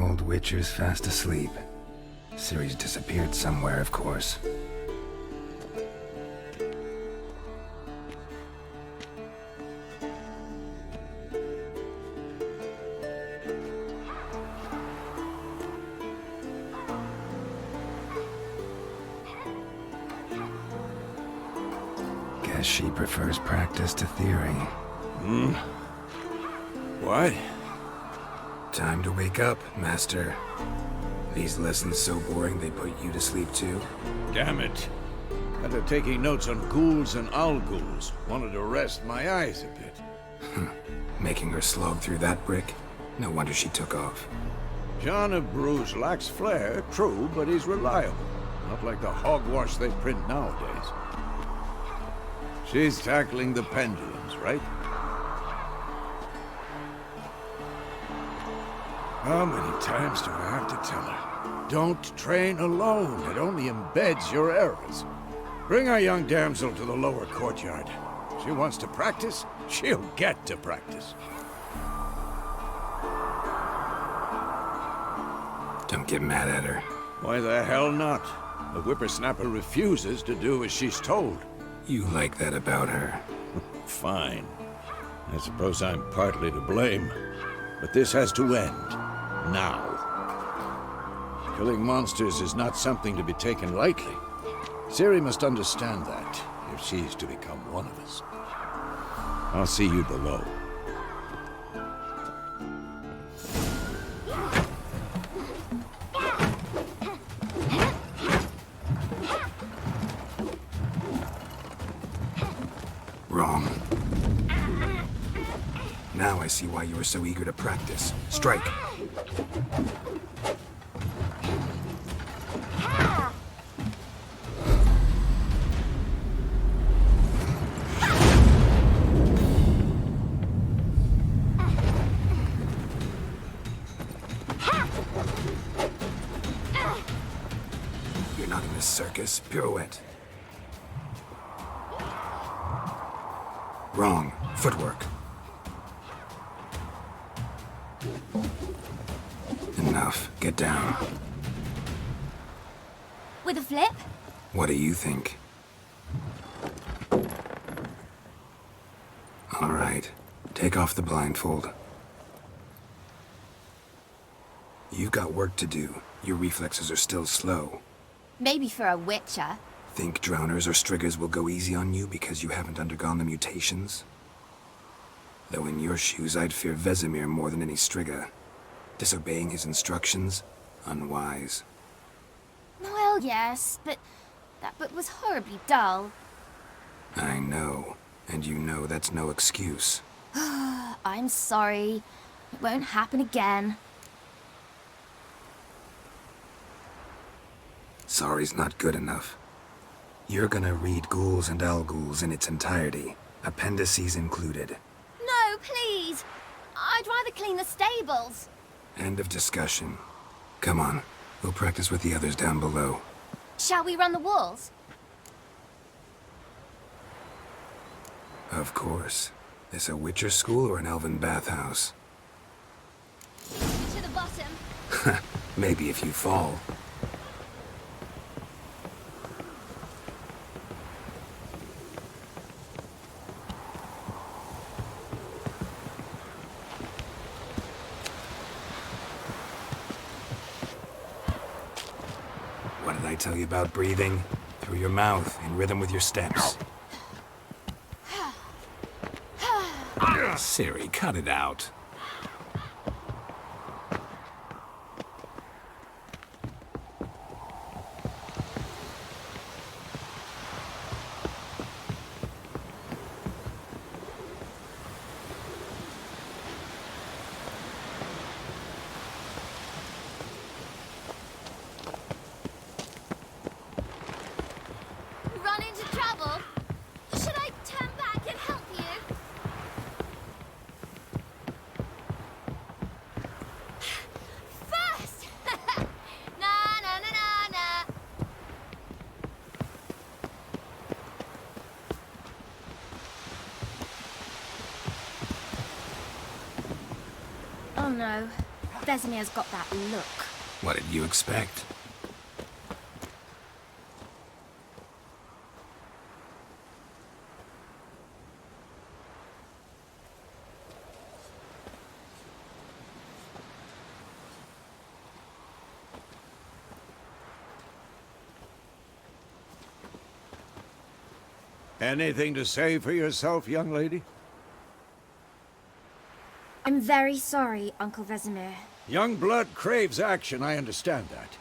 Old Witcher's fast asleep. Ciri's disappeared somewhere, of course. Guess she prefers practice to theory. What? Time to wake up, Master. These lessons so boring they put you to sleep too? Damn it. After taking notes on ghouls and owl-ghouls, wanted to rest my eyes a bit. Making her slog through that brick? No wonder she took off. John of Bruges lacks flair, true, but he's reliable. Not like the hogwash they print nowadays. She's tackling the pendulums, right? How many times do I have to tell her? Don't train alone. It only embeds your errors. Bring our young damsel to the lower courtyard. She wants to practice, she'll get to practice. Don't get mad at her. Why the hell not? The whippersnapper refuses to do as she's told. You like that about her. Fine. I suppose I'm partly to blame. But this has to end. Now. Killing monsters is not something to be taken lightly. Ciri must understand that, if she's to become one of us. I'll see you below. Wrong. Now I see why you were so eager to practice. Strike. You're not in this circus. Pirouette. Wrong. Footwork. Enough. Get down. With a flip? What do you think? All right. Take off the blindfold. You've got work to do. Your reflexes are still slow. Maybe for a witcher. Think drowners or striggers will go easy on you because you haven't undergone the mutations? Though in your shoes, I'd fear Vesemir more than any strigger. Disobeying his instructions? Unwise. Well, yes, but that book was horribly dull. I know. And you know that's no excuse. I'm sorry. It won't happen again. Sorry's not good enough. You're gonna read Ghouls and Owl-Ghouls in its entirety, appendices included. No, please! I'd rather clean the stables. End of discussion. Come on, we'll practice with the others down below. Shall we run the walls? Of course. This a Witcher school or an elven bathhouse? To the bottom. Maybe if you fall. What did I tell you about breathing? Through your mouth, in rhythm with your steps. Ciri, cut it out. Run into trouble? Should I turn back and help you? First! Na na na na na. Oh no. Vesemir's got that look. What did you expect? Anything to say for yourself, young lady? I'm very sorry, Uncle Vesemir. Young blood craves action, I understand that.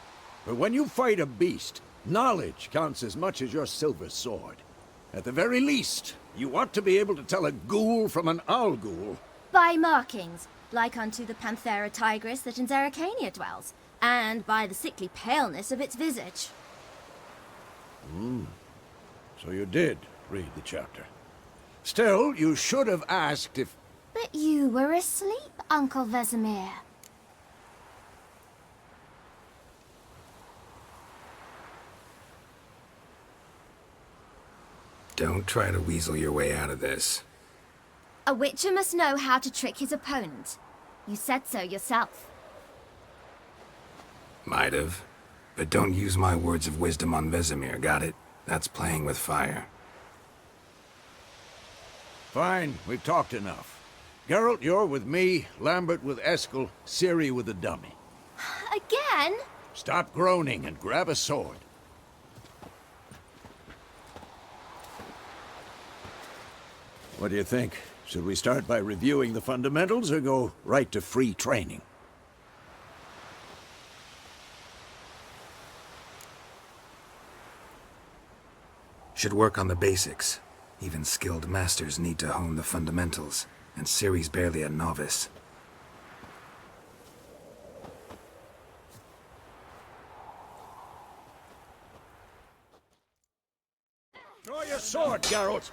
But when you fight a beast, knowledge counts as much as your silver sword. At the very least, you ought to be able to tell a ghoul from an owl ghoul. By markings, like unto the Panthera tigris that in Zerrikania dwells, and by the sickly paleness of its visage. So you did read the chapter. Still, you should have asked if... But you were asleep, Uncle Vesemir. Don't try to weasel your way out of this. A witcher must know how to trick his opponent. You said so yourself. Might have. But don't use my words of wisdom on Vesemir, got it? That's playing with fire. Fine, we've talked enough. Geralt, you're with me, Lambert with Eskel, Ciri with the dummy. Again? Stop groaning and grab a sword. What do you think? Should we start by reviewing the fundamentals or go right to free training? Should work on the basics. Even skilled masters need to hone the fundamentals, and Ciri's barely a novice. Draw your sword, Geralt!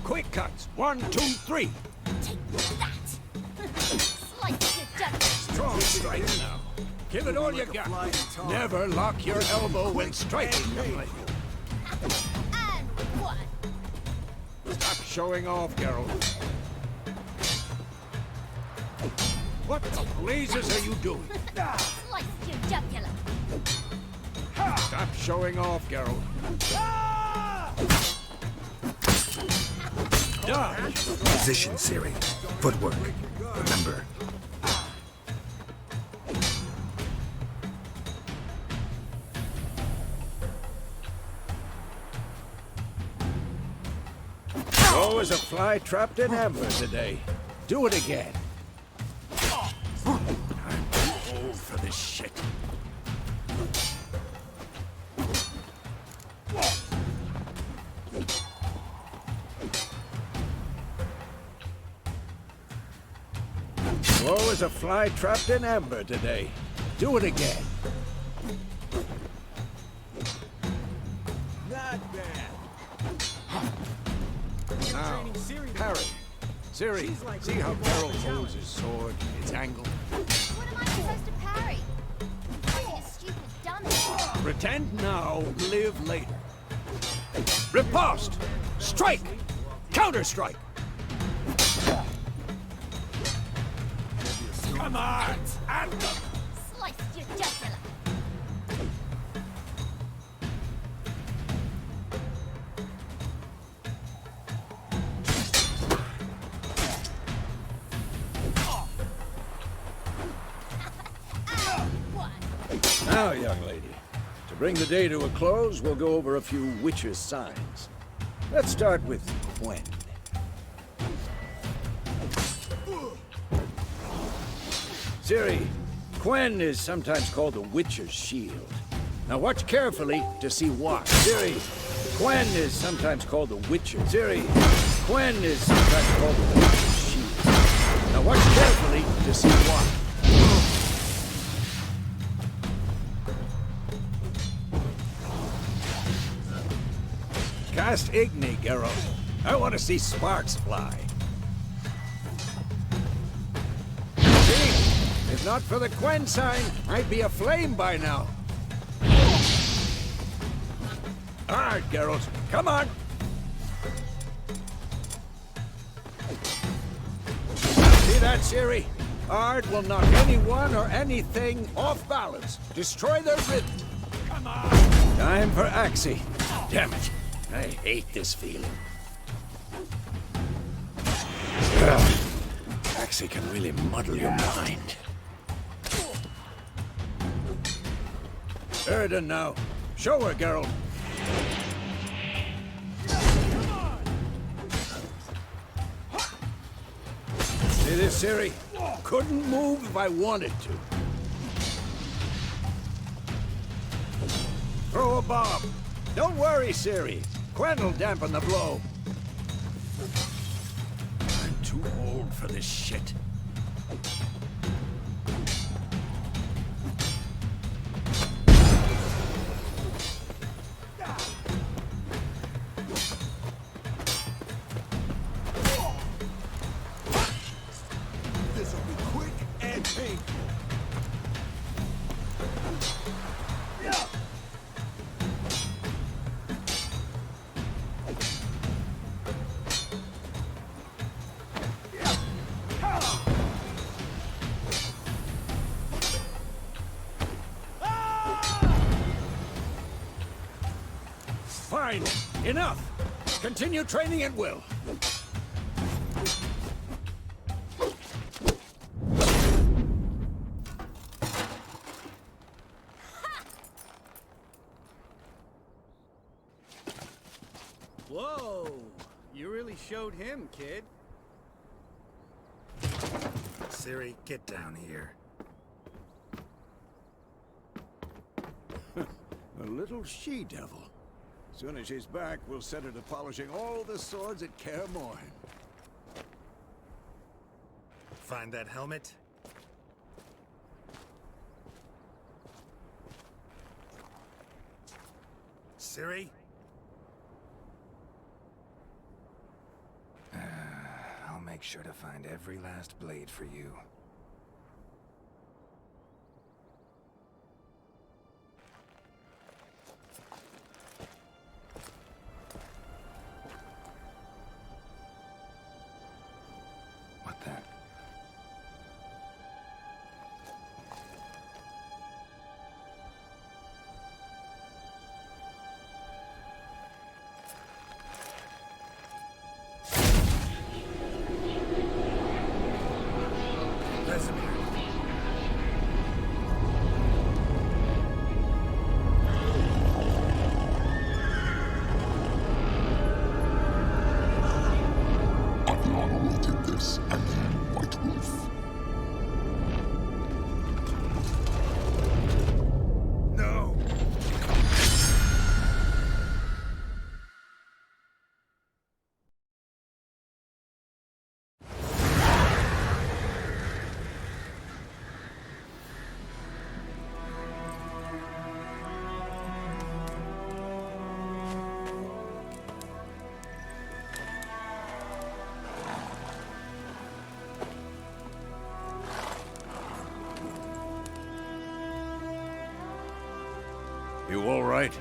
Quick cuts. 1, 2, 3. Take that! Slice your judgment! Strong strike now. Give it all you got. Never lock your elbow when striking. And one! Stop showing off, Geralt. What the blazes are you doing? Slice your jugular! Stop showing off, Geralt. Done. Position, Ciri. Footwork. Remember. Oh, as a fly trapped in amber today. Do it again. I'm too old for this shit. Woe is a fly trapped in amber today. Do it again. Not bad. Now, parry. Ciri, see how Geralt holds his sword, its angle? What am I supposed to parry? Like a stupid dummy. Pretend now, live later. Riposte! Strike! Counter-strike! Come on! At them! Slice your jugular! Now, young lady, to bring the day to a close, we'll go over a few witches' signs. Let's start with Quen. Ciri, Quen is sometimes called the Witcher's Shield. Now watch carefully to see why. Ciri, Quen is sometimes called the Witcher. Ciri, Quen is sometimes called the Witcher's Shield. Now watch carefully to see why. Blast Igni, Geralt. I want to see sparks fly. See? If not for the Quen sign, I'd be aflame by now. All right, Geralt. Come on. See that, Ciri? Ard will knock anyone or anything off balance. Destroy their rhythm. Come on! Time for Axii. Damn it. I hate this feeling. Axii can really muddle your mind. Erden now. Show her, Geralt. See this, Ciri? Couldn't move if I wanted to. Throw a bomb. Don't worry, Ciri. Quen will dampen the blow. I'm too old for this shit. This'll be quick and painful. Fine. Enough. Continue training at will. Whoa! You really showed him, kid. Ciri, get down here. A little she-devil. Soon as she's back, we'll set her to polishing all the swords at Kaer Morhen. Find that helmet? Ciri? I'll make sure to find every last blade for you. What the? Vesemir. Adriana will take this, and then White Wolf. No! You all right?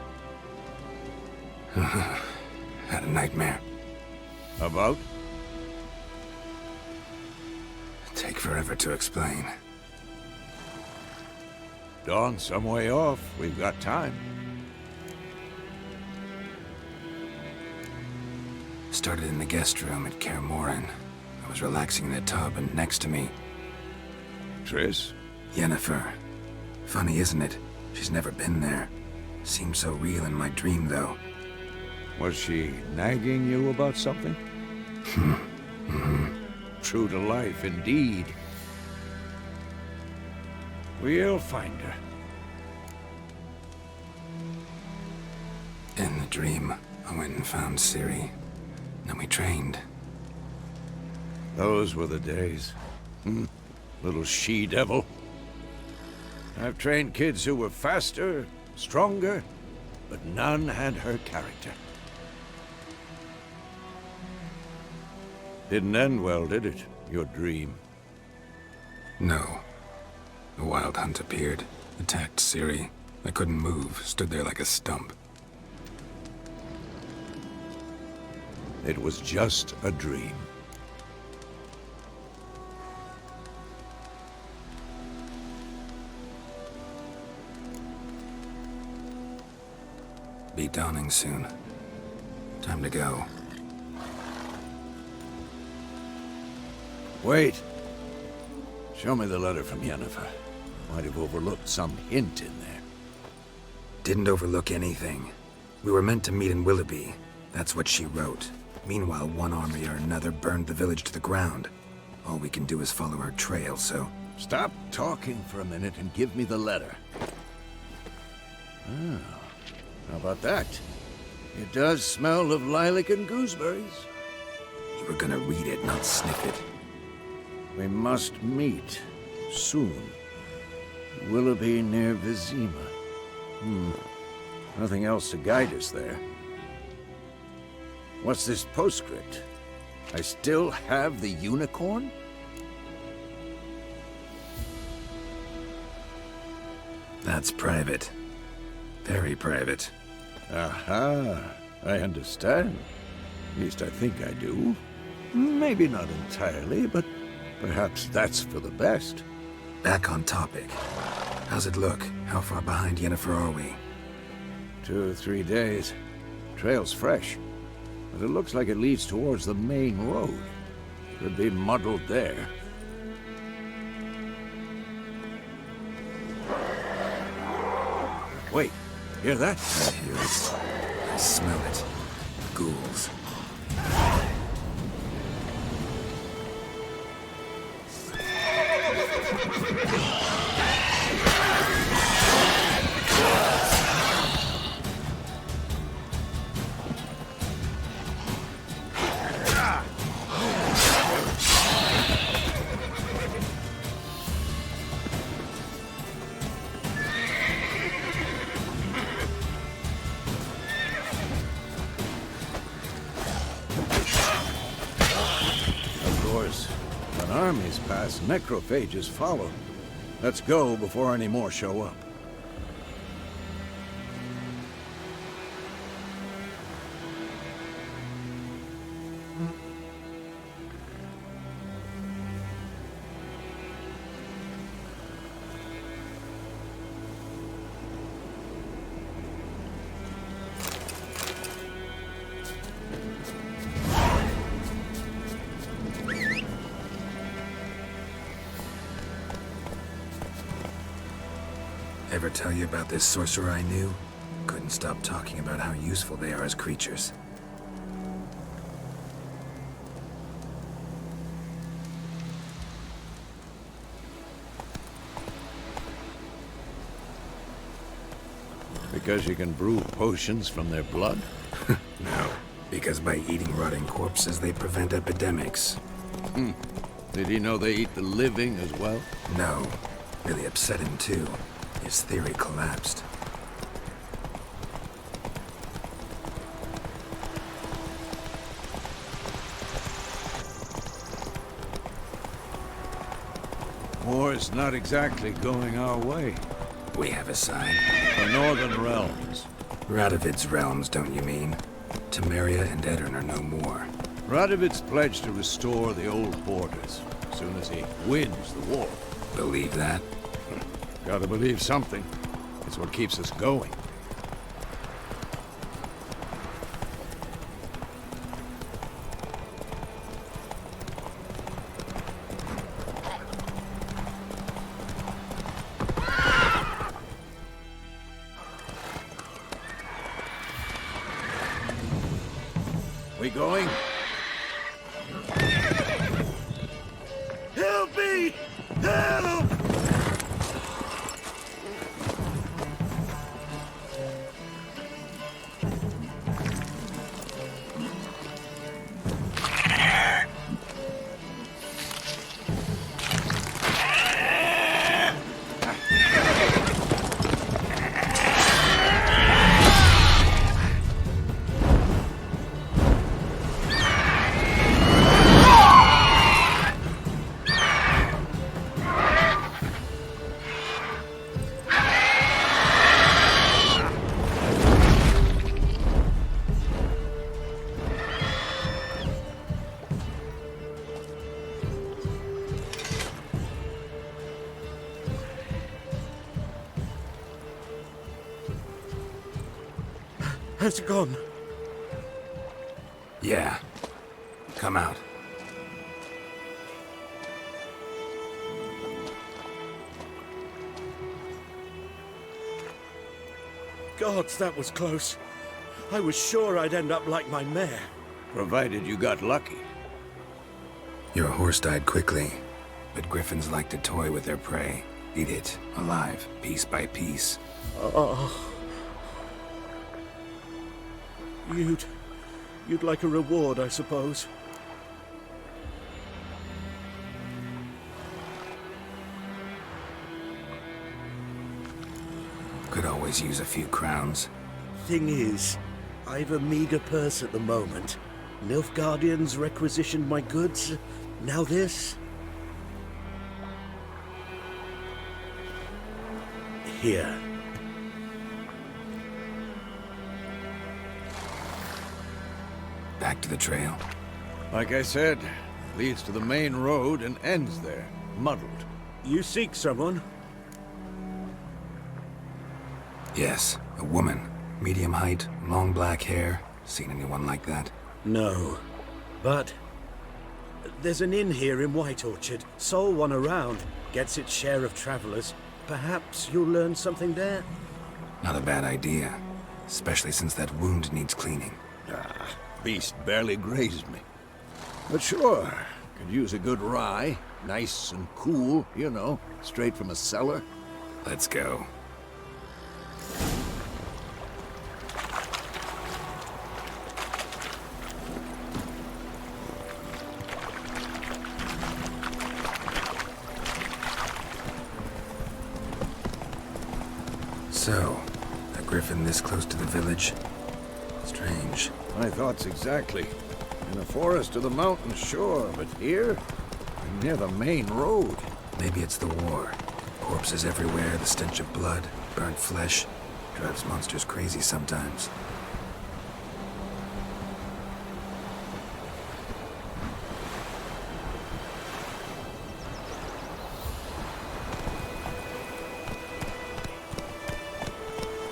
Had a nightmare. About? Take forever to explain. Dawn's some way off. We've got time. Started in the guest room at Kaer Morhen. I was relaxing in a tub, and next to me, Triss? Yennefer. Funny, isn't it? She's never been there. Seemed so real in my dream, though. Was she nagging you about something? True to life, indeed. We'll find her. In the dream, I went and found Ciri. Then we trained. Those were the days. Little she-devil. I've trained kids who were faster, stronger, but none had her character. Didn't end well, did it? Your dream. No. The Wild Hunt appeared, attacked Ciri. I couldn't move, stood there like a stump. It was just a dream. Be dawning soon. Time to go. Wait. Show me the letter from Yennefer. Might have overlooked some hint in there. Didn't overlook anything. We were meant to meet in Willoughby. That's what she wrote. Meanwhile, one army or another burned the village to the ground. All we can do is follow her trail, so... Stop talking for a minute and give me the letter. Oh, how about that? It does smell of lilac and gooseberries. You were gonna read it, not sniff it. We must meet soon. Willoughby near Vizima. Nothing else to guide us there. What's this postscript? I still have the unicorn? That's private. Very private. Aha, I understand. At least I think I do. Maybe not entirely, but perhaps that's for the best. Back on topic. How's it look? How far behind Yennefer are we? 2 or 3 days. Trail's fresh, but it looks like it leads towards the main road. Could be muddled there. Wait, hear that? I hear it. I smell it. Ghouls. Armies pass, necrophages follow. Let's go before any more show up. Ever tell you about this sorcerer I knew? Couldn't stop talking about how useful they are as creatures. Because you can brew potions from their blood? No, because by eating rotting corpses, they prevent epidemics. Did he know they eat the living as well? No, really upset him too. His theory collapsed. War's not exactly going our way. We have a sign. The Northern Realms. Radovid's realms, don't you mean? Temeria and Edirn are no more. Radovid's pledged to restore the old borders as soon as he wins the war. Believe that? Gotta believe something. It's what keeps us going. We going? Help me! Help! Has it gone? Yeah. Come out. Gods, that was close. I was sure I'd end up like my mare. Provided you got lucky. Your horse died quickly, but griffins like to toy with their prey. Eat it, alive, piece by piece. Oh. You'd like a reward, I suppose. Could always use a few crowns. Thing is, I've a meager purse at the moment. Nilfgaardians requisitioned my goods. Now this. Here. Back to the trail. Like I said, leads to the main road and ends there, muddled. You seek someone? Yes, a woman. Medium height, long black hair. Seen anyone like that? No. But there's an inn here in White Orchard. Sole one around. Gets its share of travelers. Perhaps you'll learn something there? Not a bad idea. Especially since that wound needs cleaning. Beast barely grazed me. But sure, could use a good rye. Nice and cool, you know, straight from a cellar. Let's go. So, a griffin this close to the village? Strange. My thoughts exactly. In the forest or the mountains, sure, but here? Near the main road. Maybe it's the war. Corpses everywhere, the stench of blood, burnt flesh. Drives monsters crazy sometimes.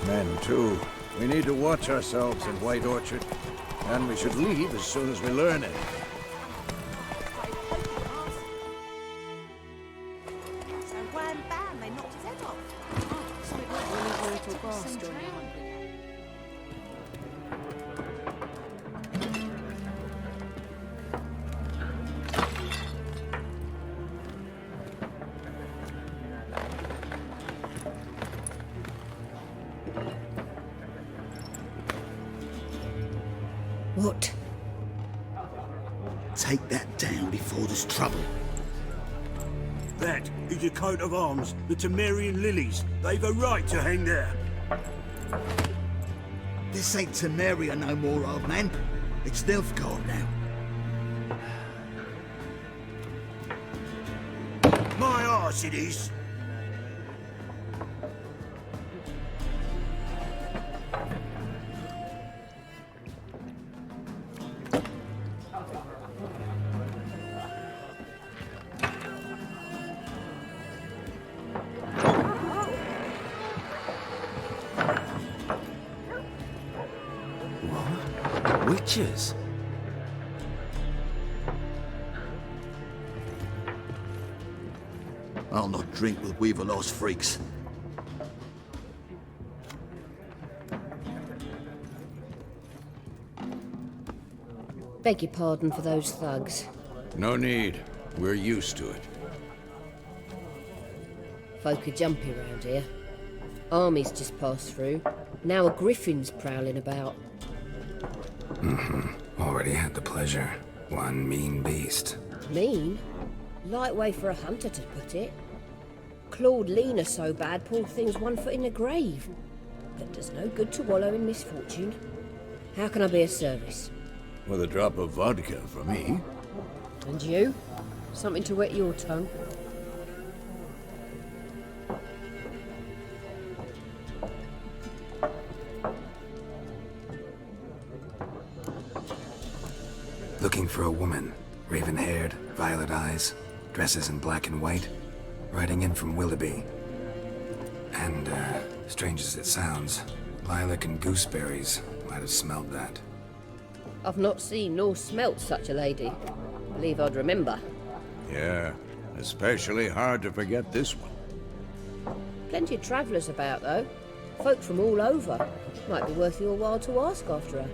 Men, too. We need to watch ourselves in White Orchard. And we should leave as soon as we learn it. So wham bam, they knocked his head off. What? Take that down before there's trouble. That is a coat of arms, the Temerian lilies. They've a right to hang there. This ain't Temeria no more, old man. It's Nilfgaard now. My arse it is. Witches? I'll not drink with Weaverlost freaks. Beg your pardon for those thugs. No need. We're used to it. Folk are jumpy round here. Armies just passed through. Now a griffin's prowling about. Already had the pleasure. One mean beast. Mean? Light way for a hunter to put it. Clawed Lena so bad, poor thing's 1 foot in the grave. But does no good to wallow in misfortune. How can I be of service? With a drop of vodka for me. And you? Something to wet your tongue? Looking for a woman. Raven-haired, violet eyes, dresses in black and white. Riding in from Willoughby. And, strange as it sounds, lilac and gooseberries, Might have smelled that. I've not seen nor smelt such a lady. Believe I'd remember. Yeah, especially hard to forget this one. Plenty of travellers about, though. Folk from all over. Might be worth your while to ask after her.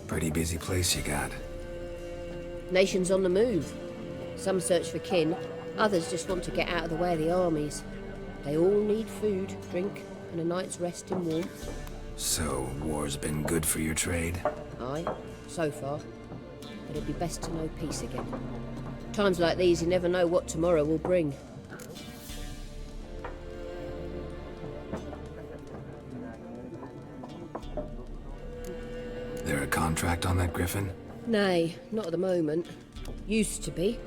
Pretty busy place you got. Nations on the move. Some search for kin, others just want to get out of the way of the armies. They all need food, drink, and a night's rest in warmth. So, war's been good for your trade? Aye, so far. But it'd be best to know peace again. Times like these, you never know what tomorrow will bring. There a contract on that griffin? Nay, not at the moment. Used to be.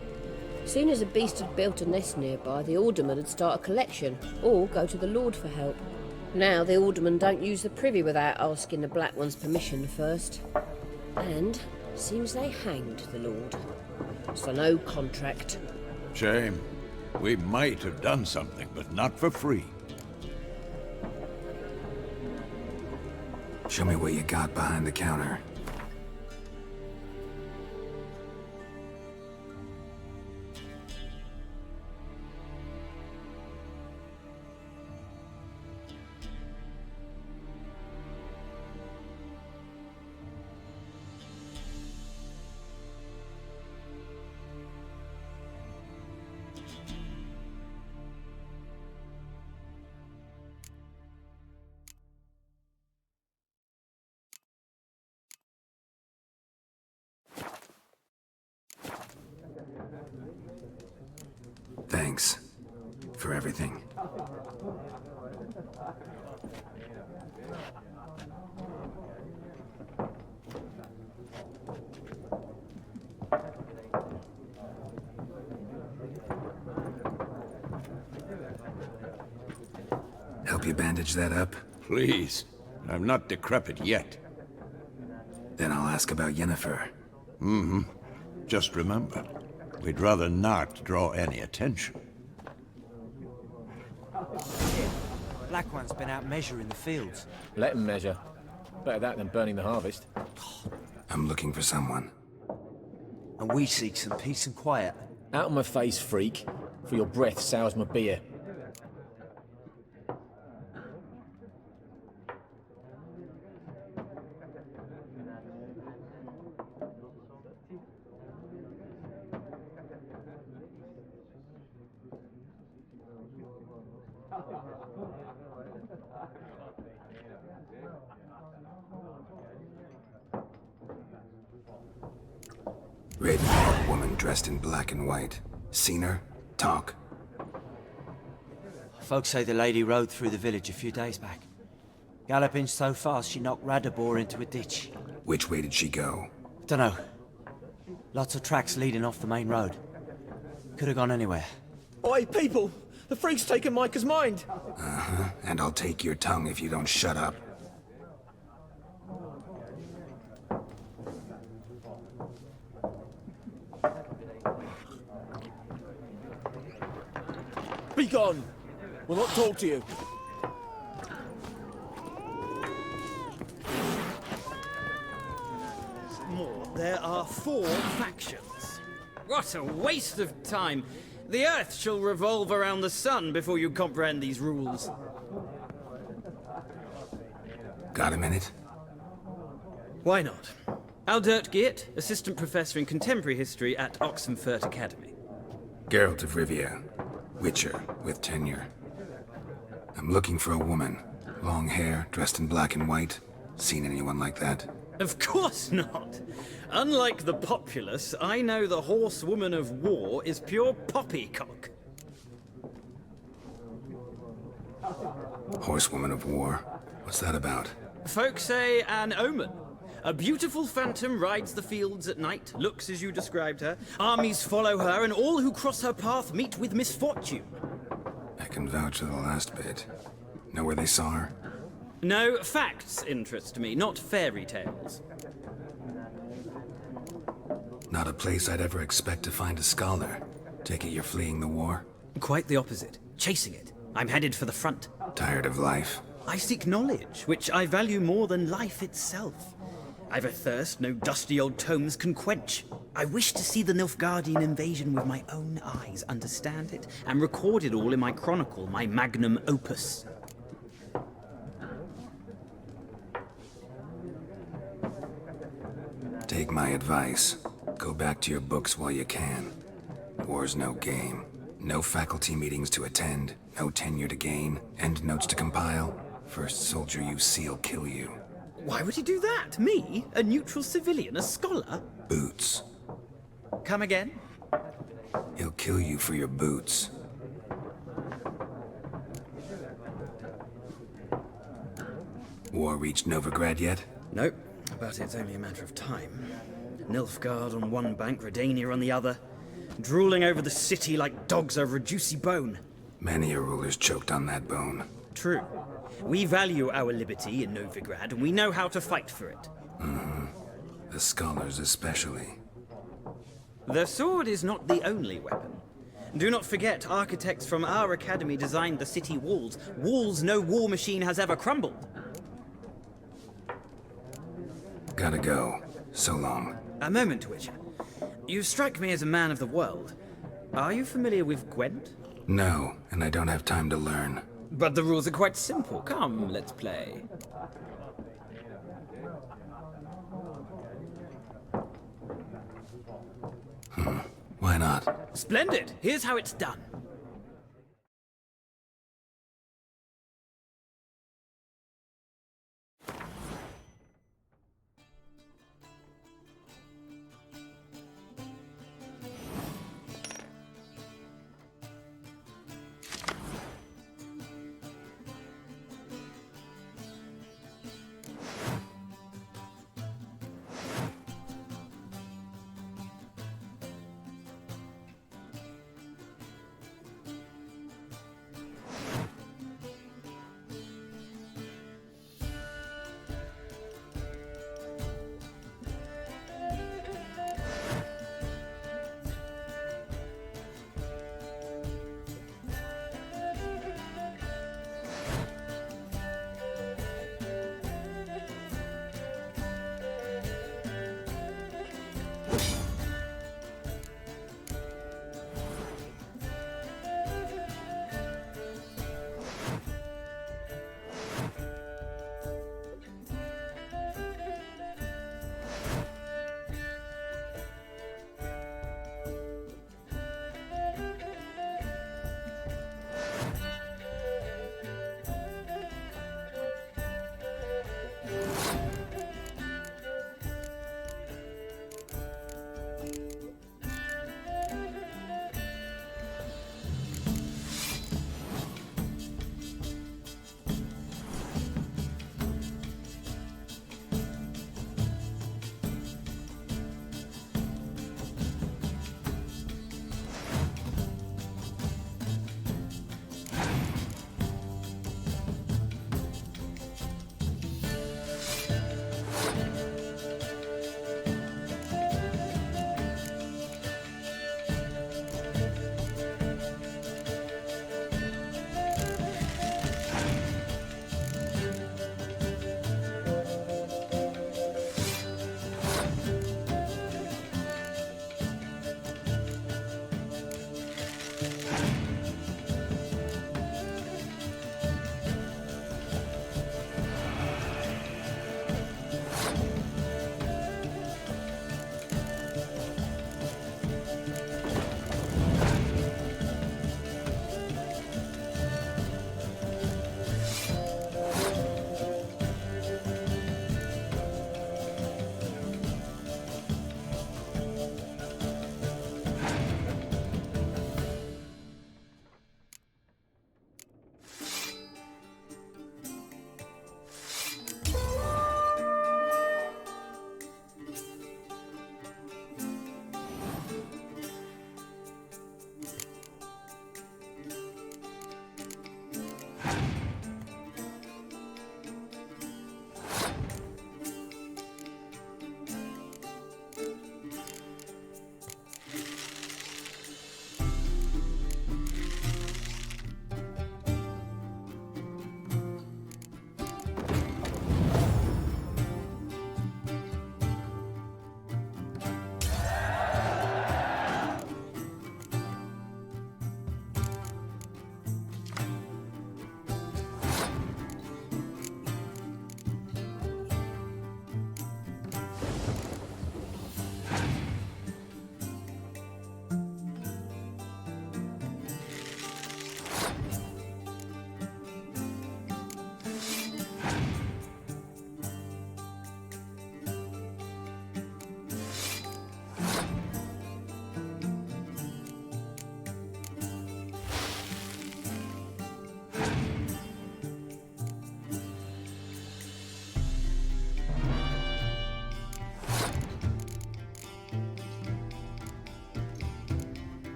Soon as a beast had built a nest nearby, the alderman would start a collection, or go to the Lord for help. Now the aldermen don't use the privy without asking the Black One's permission first. And seems they hanged the Lord. So no contract. Shame. We might have done something, but not for free. Show me what you got behind the counter. Thanks for everything. Help you bandage that up? Please. I'm not decrepit yet. Then I'll ask about Yennefer. Just remember, we'd rather not draw any attention. Black One's been out measuring the fields. Let him measure. Better that than burning the harvest. I'm looking for someone. And we seek some peace and quiet. Out of my face, freak. For your breath sours my beer. Raven-haired woman dressed in black and white. Seen her? Talk. Folks say the lady rode through the village a few days back. Galloping so fast she knocked Radabor into a ditch. Which way did she go? Dunno. Lots of tracks leading off the main road. Could have gone anywhere. Oi, people! The freak's taken Micah's mind! Uh-huh. And I'll take your tongue if you don't shut up. Be gone! We'll not talk to you. More. There are 4 factions. What a waste of time. The Earth shall revolve around the sun before you comprehend these rules. Got a minute? Why not? Aldert Geert, Assistant Professor in Contemporary History at Oxenfurt Academy. Geralt of Rivia. Witcher with tenure. I'm looking for a woman. Long hair, dressed in black and white. Seen anyone like that? Of course not. Unlike the populace, I know the horsewoman of war is pure poppycock. Horsewoman of war? What's that about? Folk say an omen. A beautiful phantom rides the fields at night, looks as you described her. Armies follow her, and all who cross her path meet with misfortune. I can vouch for the last bit. Know where they saw her? No, facts interest me, not fairy tales. Not a place I'd ever expect to find a scholar. Take it you're fleeing the war? Quite the opposite. Chasing it. I'm headed for the front. Tired of life? I seek knowledge, which I value more than life itself. I've a thirst no dusty old tomes can quench. I wish to see the Nilfgaardian invasion with my own eyes, understand it, and record it all in my chronicle, my magnum opus. Take my advice. Go back to your books while you can. War's no game. No faculty meetings to attend, no tenure to gain, end notes to compile. First soldier you see'll kill you. Why would he do that? Me? A neutral civilian? A scholar? Boots. Come again? He'll kill you for your boots. War reached Novigrad yet? Nope, but it's only a matter of time. Nilfgaard on one bank, Redania on the other, drooling over the city like dogs over a juicy bone. Many a ruler's choked on that bone. True. We value our liberty in Novigrad, and we know how to fight for it. Mm-hmm. The scholars especially. The sword is not the only weapon. Do not forget, architects from our academy designed the city walls. Walls no war machine has ever crumbled. Gotta go. So long. A moment, Witcher. You strike me as a man of the world. Are you familiar with Gwent? No, and I don't have time to learn. But the rules are quite simple. Come, let's play. Why not? Splendid! Here's how it's done.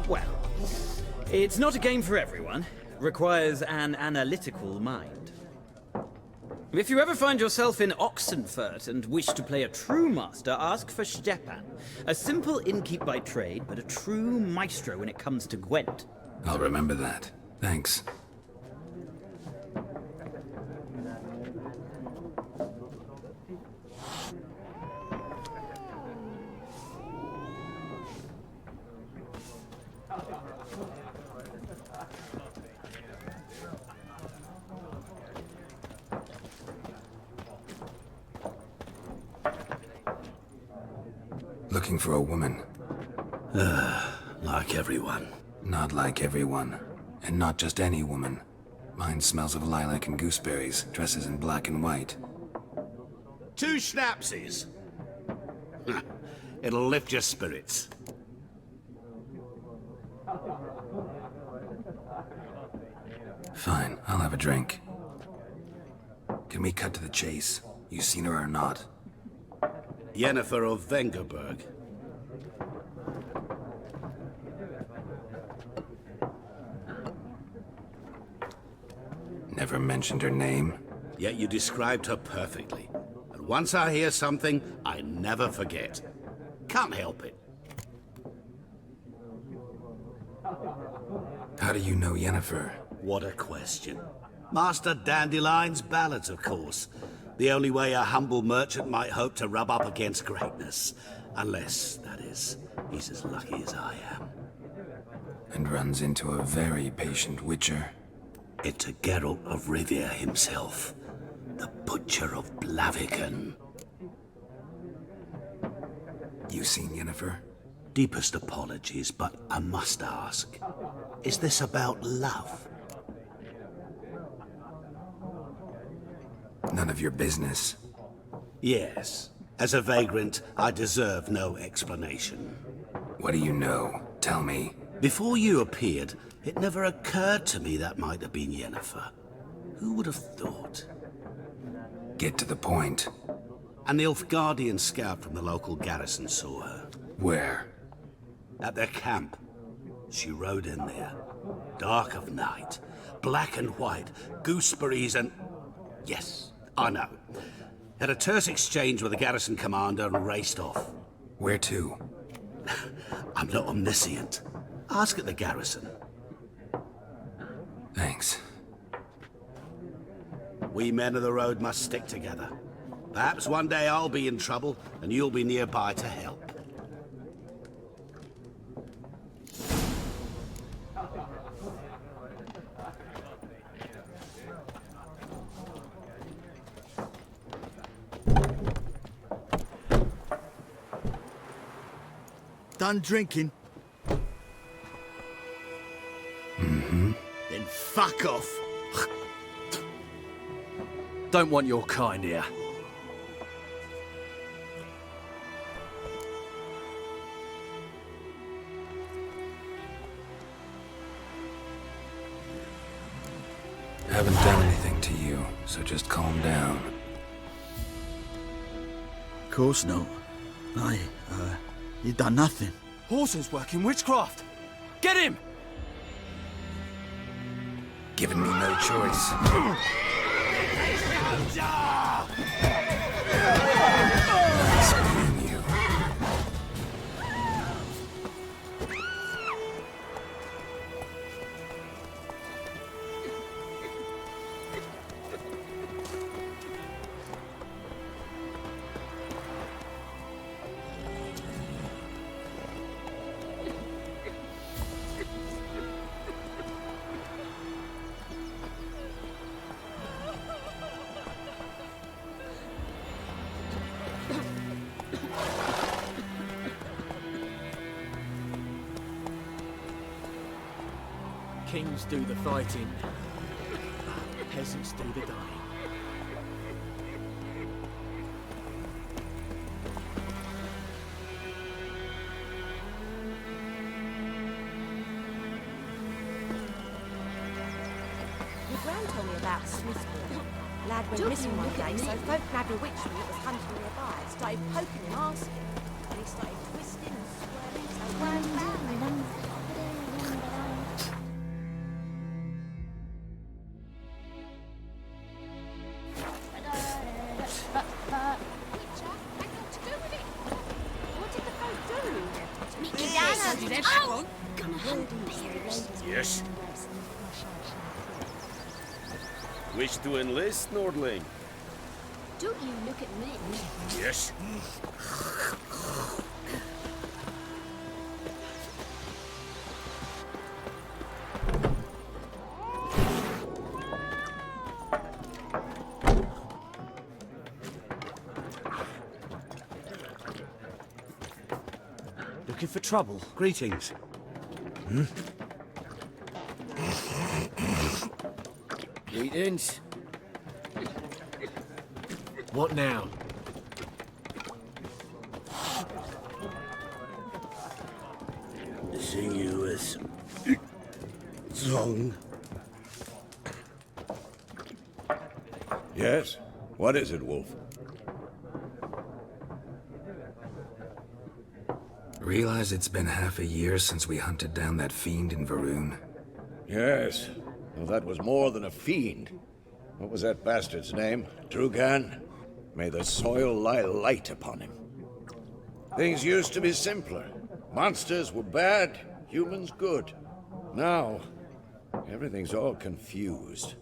Well, it's not a game for everyone. Requires an analytical mind. If you ever find yourself in Oxenfurt and wish to play a true master, ask for Stepan. A simple innkeep by trade, but a true maestro when it comes to Gwent. I'll remember that. Thanks. Looking for a woman. Like everyone. Not like everyone. And not just any woman. Mine smells of lilac and gooseberries, dresses in black and white. 2 schnapsies. It'll lift your spirits. Fine, I'll have a drink. Can we cut to the chase? You seen her or not? Yennefer of Vengerberg. Never mentioned her name? Yet you described her perfectly. And once I hear something, I never forget. Can't help it. How do you know Yennefer? What a question. Master Dandelion's ballads, of course. The only way a humble merchant might hope to rub up against greatness. Unless, that is, he's as lucky as I am. And runs into a very patient witcher. It's a Geralt of Rivia himself. The Butcher of Blaviken. You seen Yennefer? Deepest apologies, but I must ask. Is this about love? None of your business. Yes. As a vagrant, I deserve no explanation. What do you know? Tell me. Before you appeared, it never occurred to me that might have been Yennefer. Who would have thought? Get to the point. An Nilfgaardian scout from the local garrison saw her. Where? At their camp. She rode in there. Dark of night. Black and white. Gooseberries and... Yes, I know. Had a terse exchange with the garrison commander and raced off. Where to? I'm not omniscient. Ask at the garrison. Thanks. We men of the road must stick together. Perhaps one day I'll be in trouble and you'll be nearby to help. Done drinking? Mm-hmm. Then fuck off. Don't want your kind here. Haven't done anything to you, so just calm down. Of course not. You done nothing. Horses working witchcraft. Get him! Given me no choice. Nice being you. Kings do the fighting. Peasants do the dying. Your gran told me about Smithport. Lad went missing one day, so folk grabbed a witch when it was hunting nearby, started poking and asking. And he started twisting and swerving, so one bang. did everyone. Gonna hunt bears. Yes. Wish to enlist, Nordling? Don't you look at me. Yes. Looking for trouble? Greetings. Greetings. What now? Seeing you as Zong. Yes? What is it, Wolf? Realize it's been half a year since we hunted down that fiend in Varun? Yes. Well, that was more than a fiend. What was that bastard's name? Drugan? May the soil lie light upon him. Things used to be simpler. Monsters were bad, humans good. Now, everything's all confused.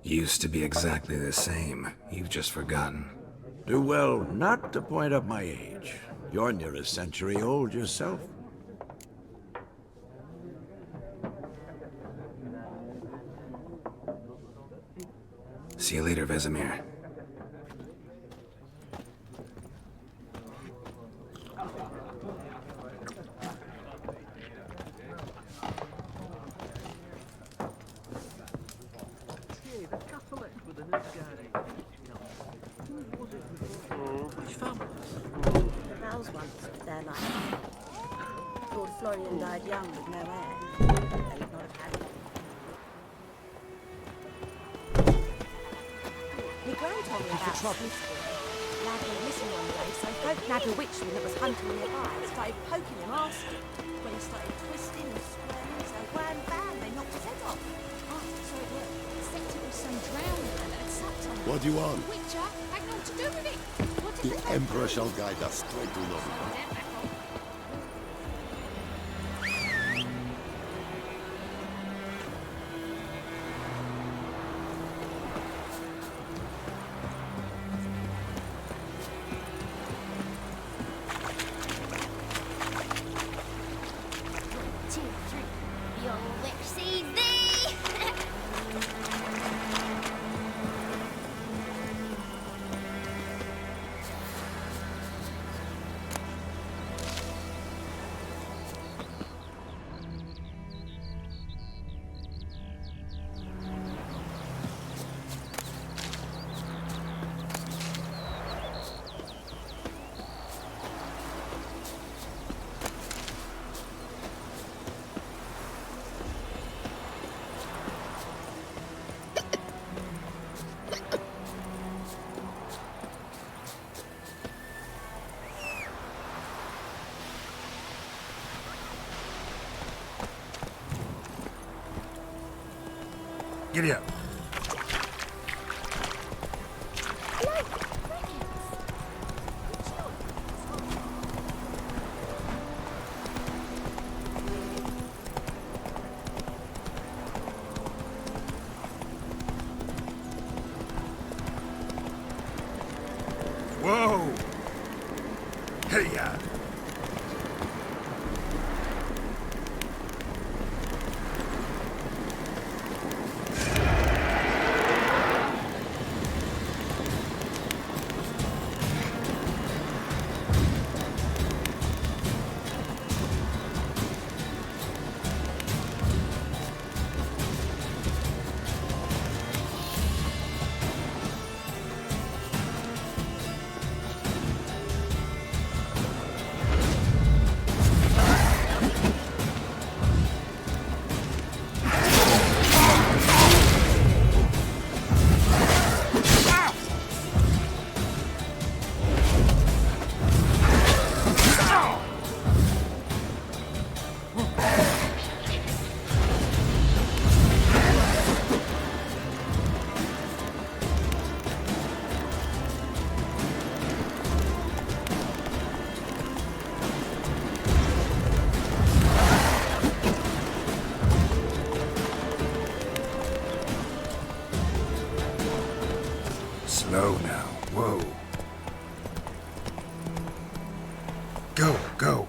Used to be exactly the same. You've just forgotten. Do well not to point up my age. You're near a century old yourself. See you later, Vesemir. Mal's once lived there like that. Lord Florian died young with no heir. They would not have had it. My gran told me about Smithfield. Lad went missing one day, so folk nabbed a witchman that was hunting nearby and started poking him, asking. When he started twisting and squirming, so wham bam, they knocked his head off. So it worked. Except it was some drowning man that had sucked on What do you want? Witcher had naught to do with it. What did The Emperor shall guide us straight to Nova. Giddy up. Whoa! Hey-ya! Slow now. Whoa. Go, go.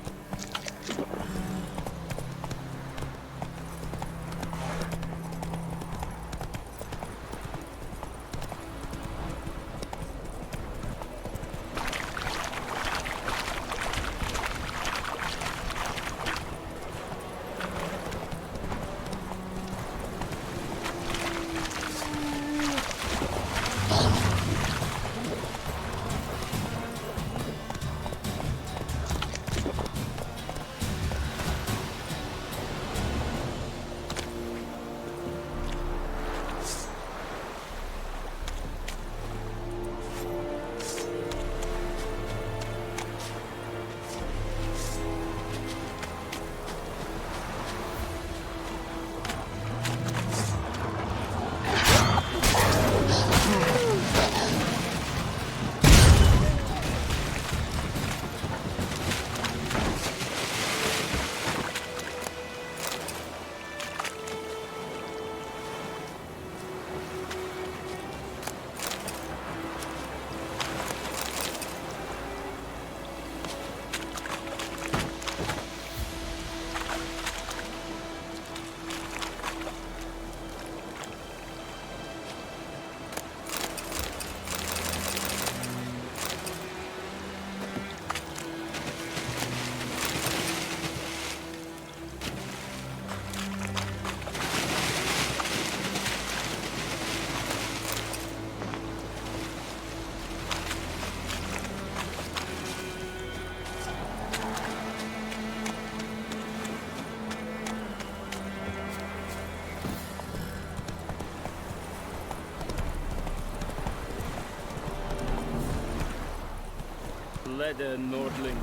Leather, Nordling.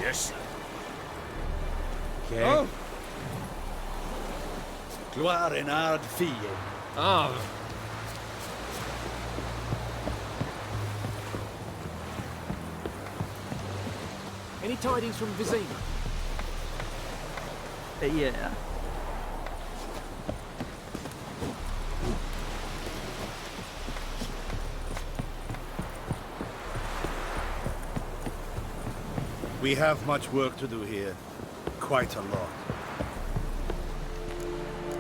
Yes. Okay. Oh! Gloire en ard fie. Ah. Any tidings from Vizima? Yeah. We have much work to do here. Quite a lot.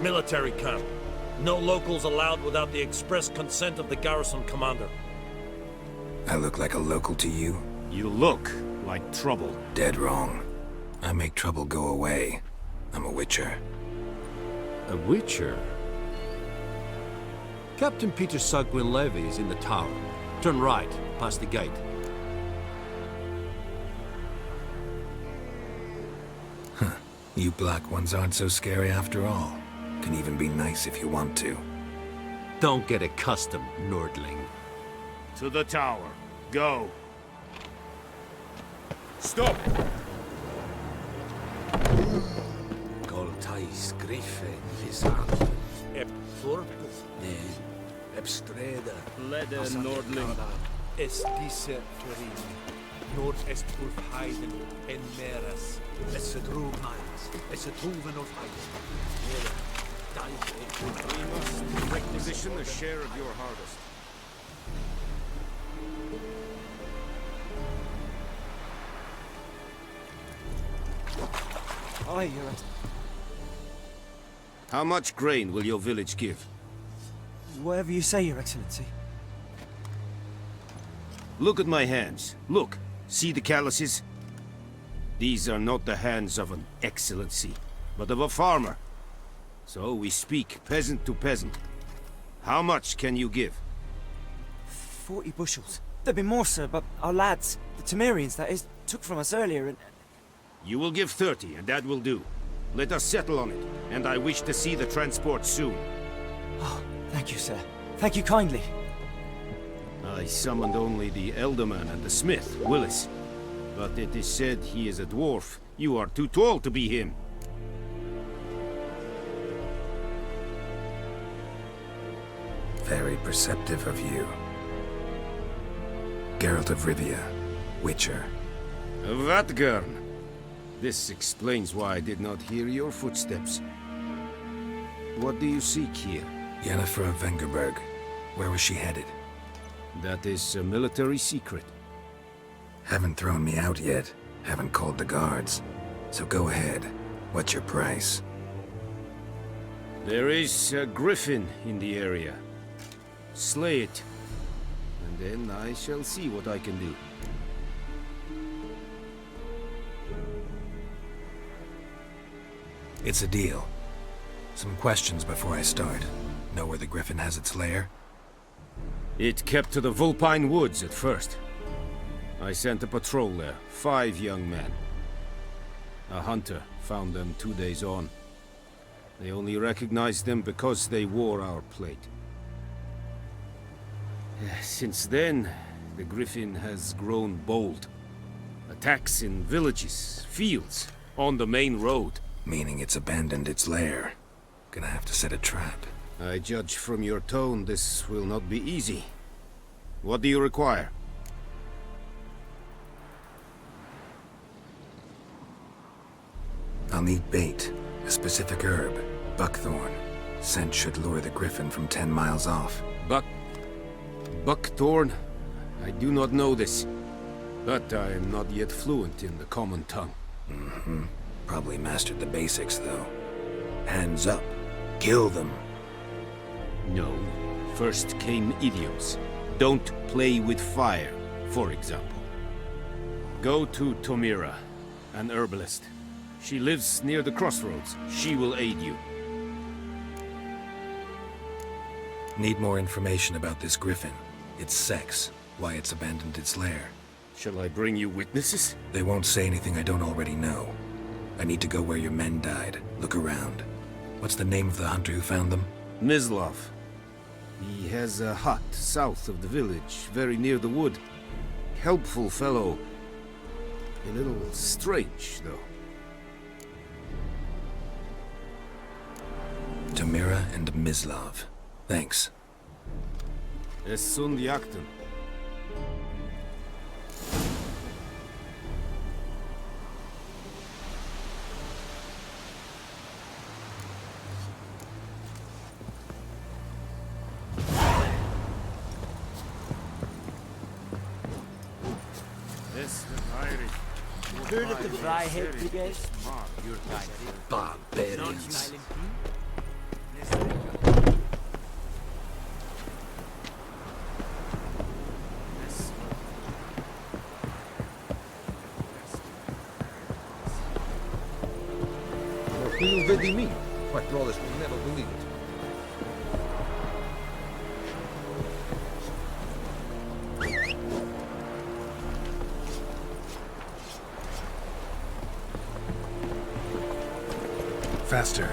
Military camp. No locals allowed without the express consent of the garrison commander. I look like a local to you? You look like trouble. Dead wrong. I make trouble go away. I'm a witcher. A witcher? Captain Peter Sugwin Levy is in the tower. Turn right, past the gate. You black ones aren't so scary after all. Can even be nice if you want to. Don't get accustomed, Nordling. To the tower. Go. Stop! Goltais Griffe Visant. Ep Fortus. Ebstreda. Leather, Nordling. Es disse Florini. Nord est Ulf Heiden en Meras. Es drog mines. Es Tuven of Heiden. We must requisition a share of your harvest. Aye, Your Excellency. How much grain will your village give? Whatever you say, Your Excellency. Look at my hands. Look. See the calluses? These are not the hands of an excellency, but of a farmer. So we speak peasant to peasant. How much can you give? 40 bushels. There'd be more, sir, but our lads, the Temerians, that is, took from us earlier and... You will give 30, and that will do. Let us settle on it, and I wish to see the transport soon. Oh, thank you, sir. Thank you kindly. I summoned only the Elderman and the smith, Willis. But it is said he is a dwarf. You are too tall to be him. Very perceptive of you. Geralt of Rivia, Witcher. Vatgern. This explains why I did not hear your footsteps. What do you seek here? Yennefer of Vengerberg. Where was she headed? That is a military secret. Haven't thrown me out yet. Haven't called the guards. So go ahead. What's your price? There is a griffin in the area. Slay it, and then I shall see what I can do. It's a deal. Some questions before I start. Know where the griffin has its lair? It kept to the Vulpine Woods at first. I sent a patrol there, 5 young men. A hunter found them 2 days on. They only recognized them because they wore our plate. Since then, the griffin has grown bold. Attacks in villages, fields, on the main road. Meaning it's abandoned its lair. Gonna have to set a trap. I judge from your tone this will not be easy. What do you require? I'll need bait. A specific herb. Buckthorn. Scent should lure the griffin from 10 miles off. Buckthorn? I do not know this. But I am not yet fluent in the common tongue. Mm-hmm. Probably mastered the basics, though. Hands up. Kill them. No. First came idioms. Don't play with fire, for example. Go to Tomira, an herbalist. She lives near the crossroads. She will aid you. Need more information about this griffin. Its sex. Why it's abandoned its lair. Shall I bring you witnesses? They won't say anything I don't already know. I need to go where your men died. Look around. What's the name of the hunter who found them? Mislav. He has a hut south of the village, very near the wood. Helpful fellow. A little strange, though. Tomira and Mislav. Thanks. Es sunt jakten. Heard of the Fryhead Brigade? Barbarians. You vedi me? My brothers will never believe it. Faster.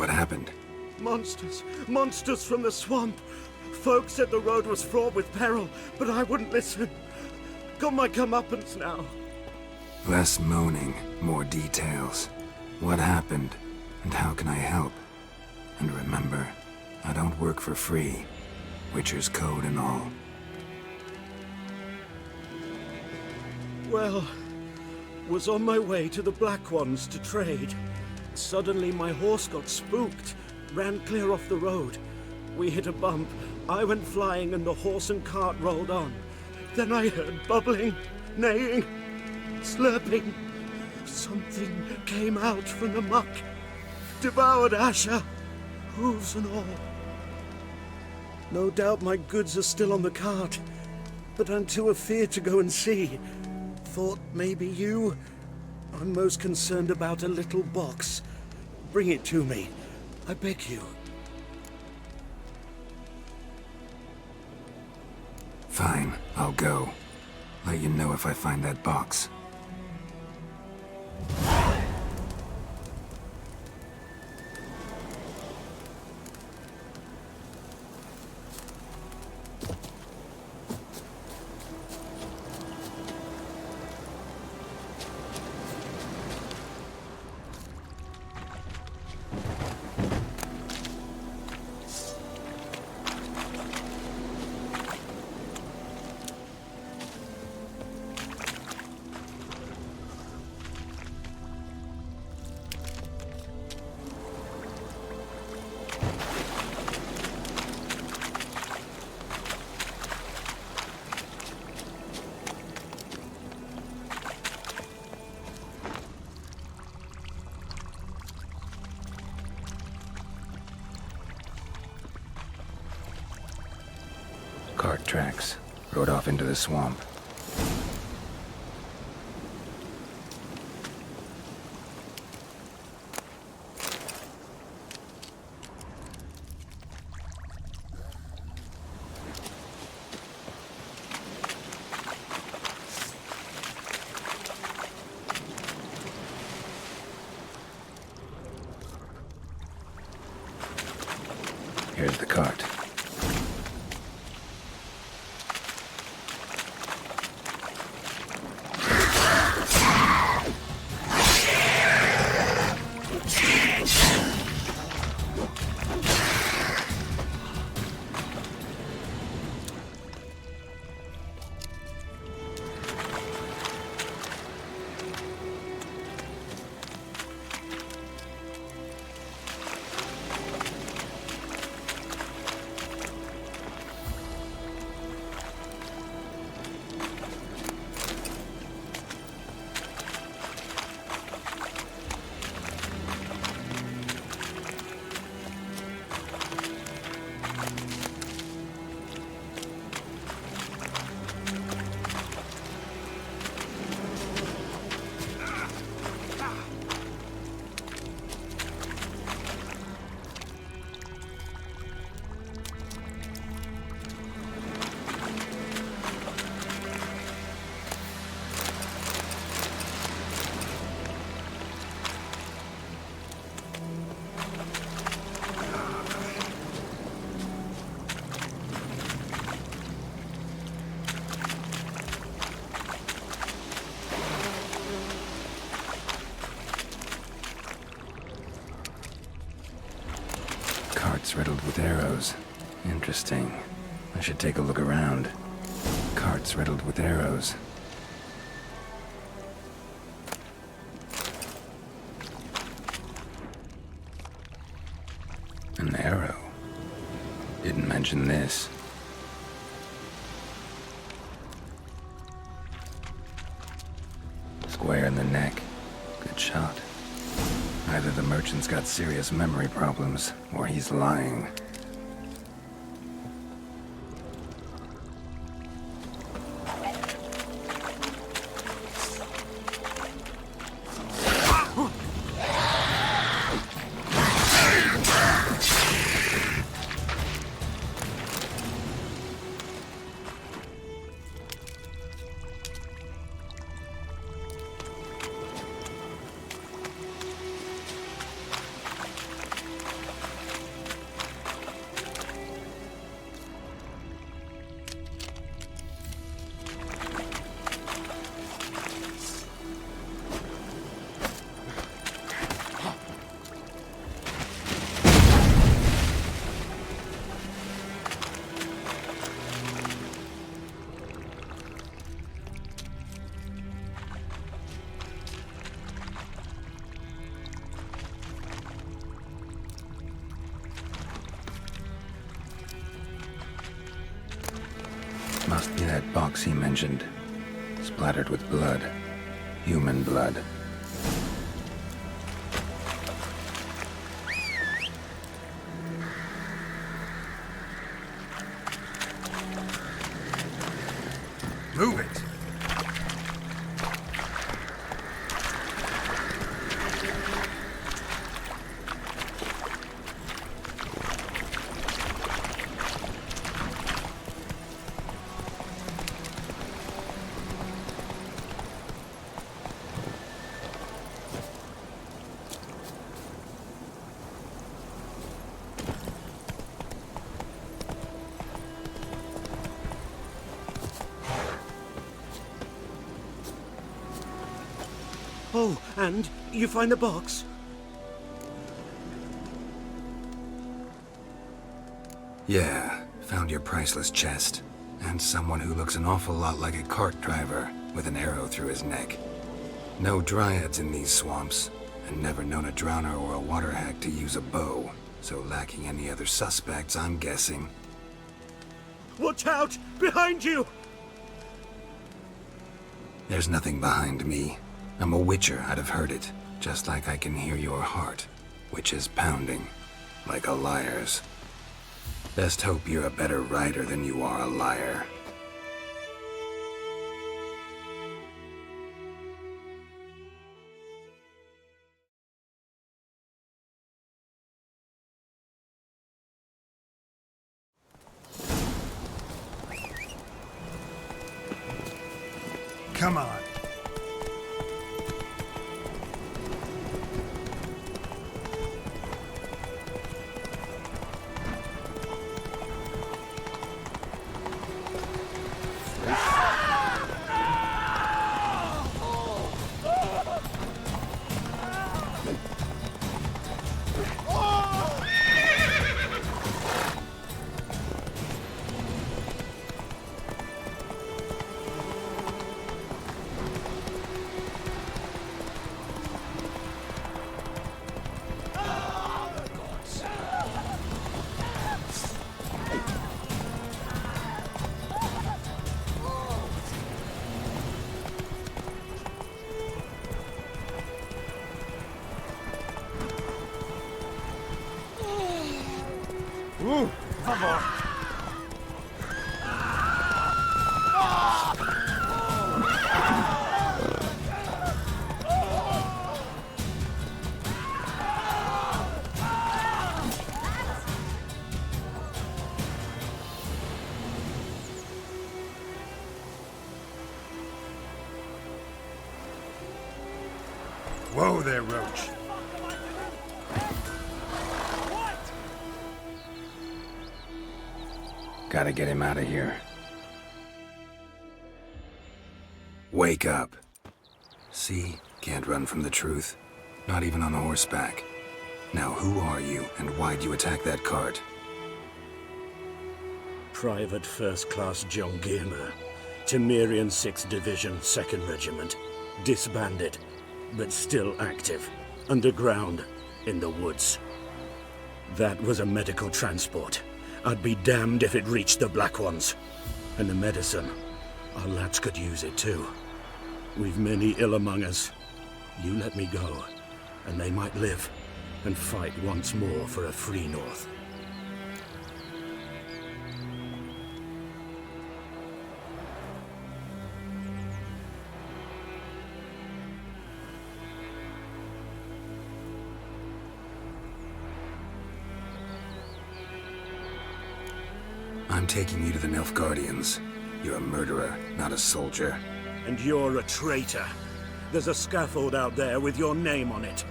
What happened? Monsters! Monsters from the swamp! Folk said the road was fraught with peril, but I wouldn't listen. Got my comeuppance now. Less moaning, more details. What happened, and how can I help? And remember, I don't work for free. Witcher's code and all. Well, was on my way to the Black Ones to trade. Suddenly my horse got spooked, ran clear off the road. We hit a bump, I went flying and the horse and cart rolled on. Then I heard bubbling, neighing, slurping. Something came out from the muck, devoured Asher, hooves and all. No doubt my goods are still on the cart, but I'm too afeard to go and see. Thought maybe you... I'm most concerned about a little box. Bring it to me, I beg you. Fine, I'll go. Let you know if I find that box. Cart tracks. Rode off into the swamp. Here's the cart. Carts riddled with arrows. Interesting. I should take a look around. Carts riddled with arrows. An arrow. Didn't mention this. Square in the neck. Good shot. Either the merchant's got serious memory problems, or he's lying. Must be that box he mentioned. Splattered with blood. Human blood. Move it! Oh, and you find the box? Yeah, found your priceless chest. And someone who looks an awful lot like a cart driver with an arrow through his neck. No dryads in these swamps, and never known a drowner or a water hack to use a bow. So lacking any other suspects, I'm guessing. Watch out! Behind you! There's nothing behind me. I'm a witcher, I'd have heard it. Just like I can hear your heart, which is pounding. Like a liar's. Best hope you're a better rider than you are a liar. Come on. Por favor. Whoa there, Roach. Gotta get him out of here. Wake up. See? Can't run from the truth. Not even on horseback. Now who are you, and why'd you attack that cart? Private First Class John Gilmer, Temerian 6th Division, 2nd Regiment. Disbanded, but still active. Underground, in the woods. That was a medical transport. I'd be damned if it reached the Black Ones. And the medicine, our lads could use it too. We've many ill among us. You let me go, and they might live, and fight once more for a free North. I'm taking you to the Nilfgaardians. You're a murderer, not a soldier. And you're a traitor. There's a scaffold out there with your name on it.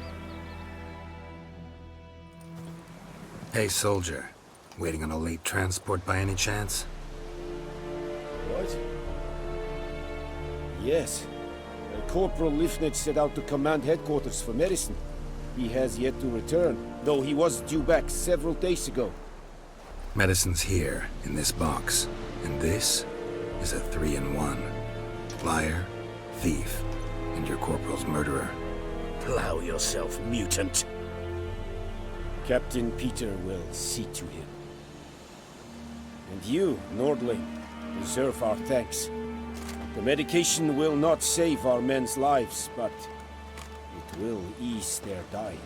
Hey, soldier. Waiting on a late transport by any chance? What? Yes. Corporal Lifnitz set out to command headquarters for medicine. He has yet to return, though he was due back several days ago. Medicine's here, in this box. And this is a 3-in-1. Liar, thief, and your corporal's murderer. Plow yourself, mutant. Captain Peter will see to him. And you, Nordling, deserve our thanks. The medication will not save our men's lives, but it will ease their dying.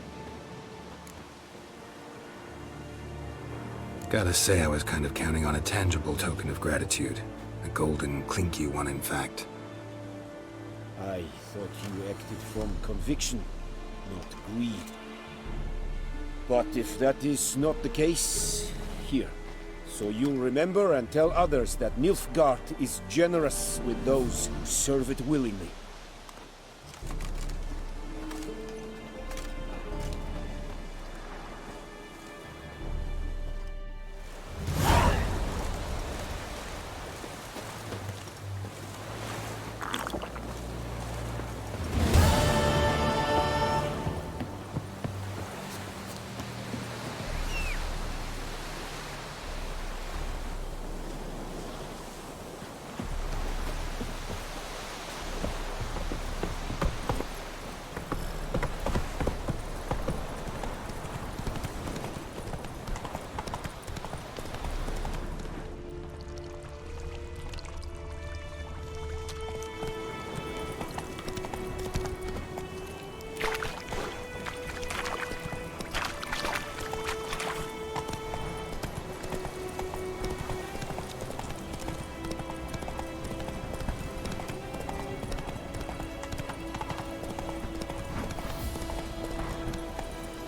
Gotta say, I was kind of counting on a tangible token of gratitude. A golden, clinky one, in fact. I thought you acted from conviction, not greed. But if that is not the case, here. So you'll remember and tell others that Nilfgaard is generous with those who serve it willingly.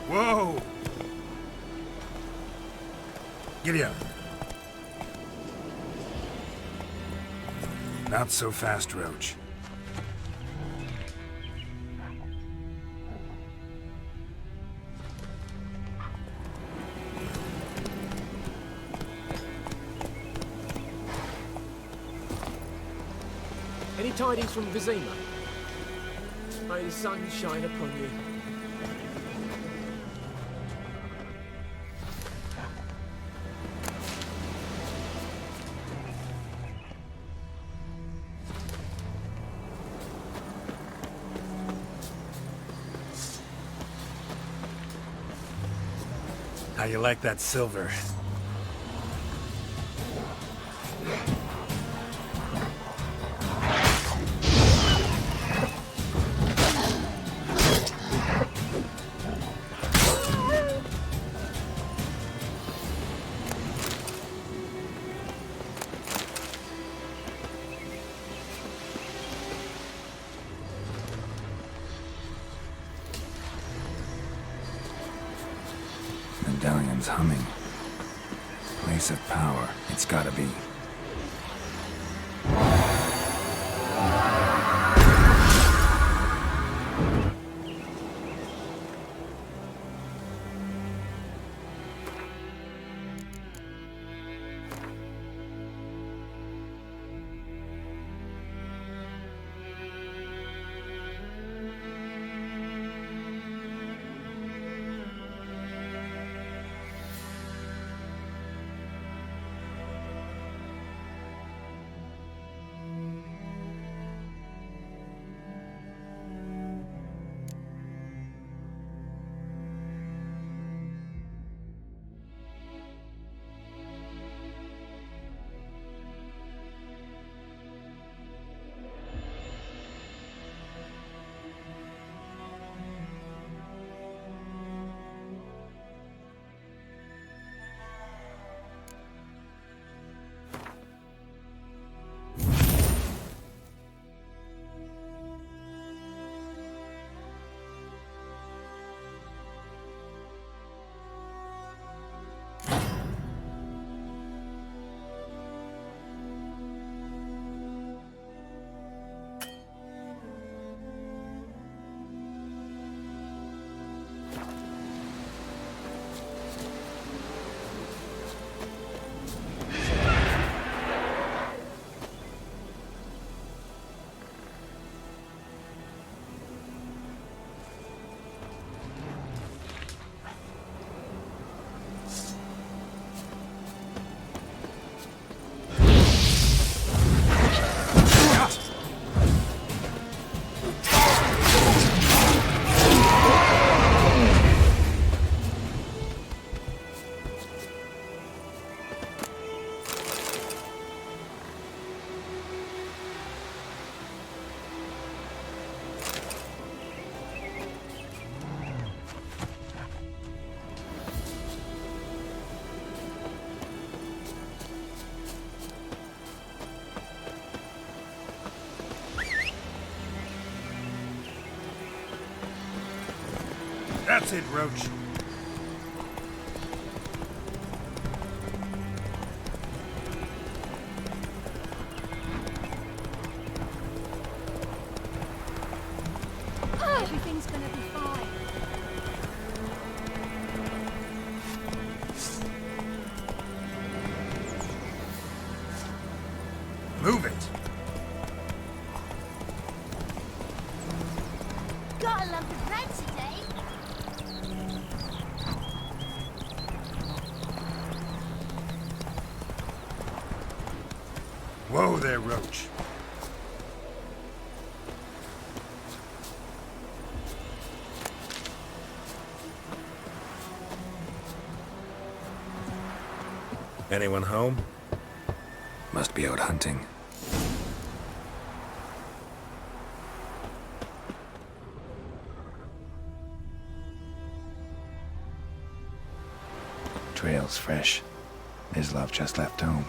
Whoa! Giddy up. Not so fast, Roach. Any tidings from Vizima? May the sun shine upon you. How you like that silver? Medallion's humming. Place of power. It's gotta be. That's it, Roach. Everything's gonna be fine. Move it. Got a lump of bread today. Whoa there, Roach. Anyone home? Must be out hunting. Trail's fresh. Mislav just left home.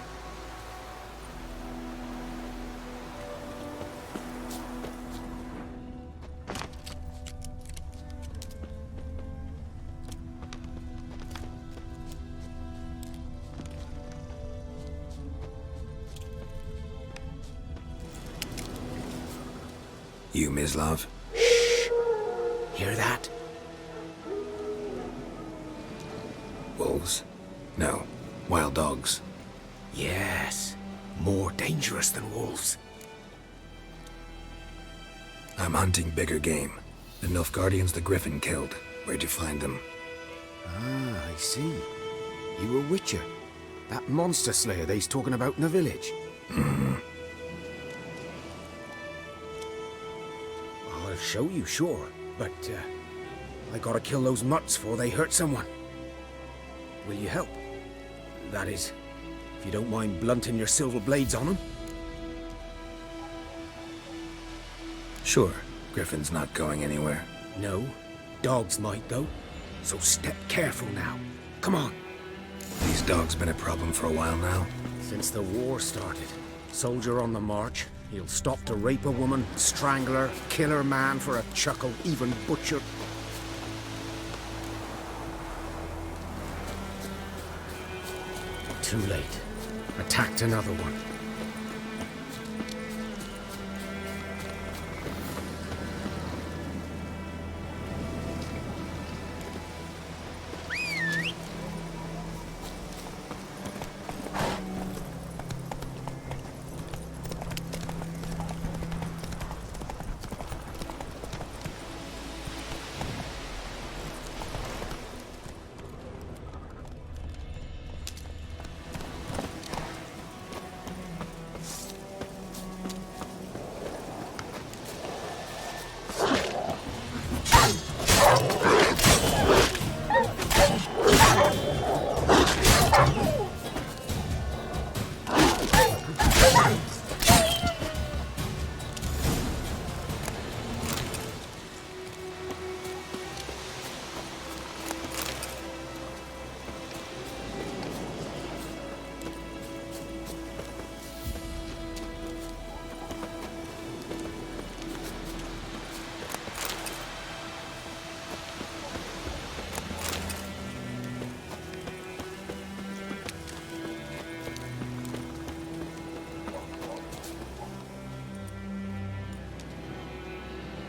You, Mislav? Shh! Hear that? Wolves? No. Wild dogs. Yes. More dangerous than wolves. I'm hunting bigger game. The Nilfgaardians the Griffin killed. Where'd you find them? Ah, I see. You a witcher. That monster slayer they's talking about in the village. Mm-hmm. I'll show you, sure. But, I gotta kill those mutts before they hurt someone. Will you help? That is, if you don't mind blunting your silver blades on them. Sure. Griffin's not going anywhere. No. Dogs might, though. So step careful now. Come on. These dogs been a problem for a while now? Since the war started. Soldier on the march. He'll stop to rape a woman, strangle her, kill her man for a chuckle, even butcher. Too late. Attacked another one.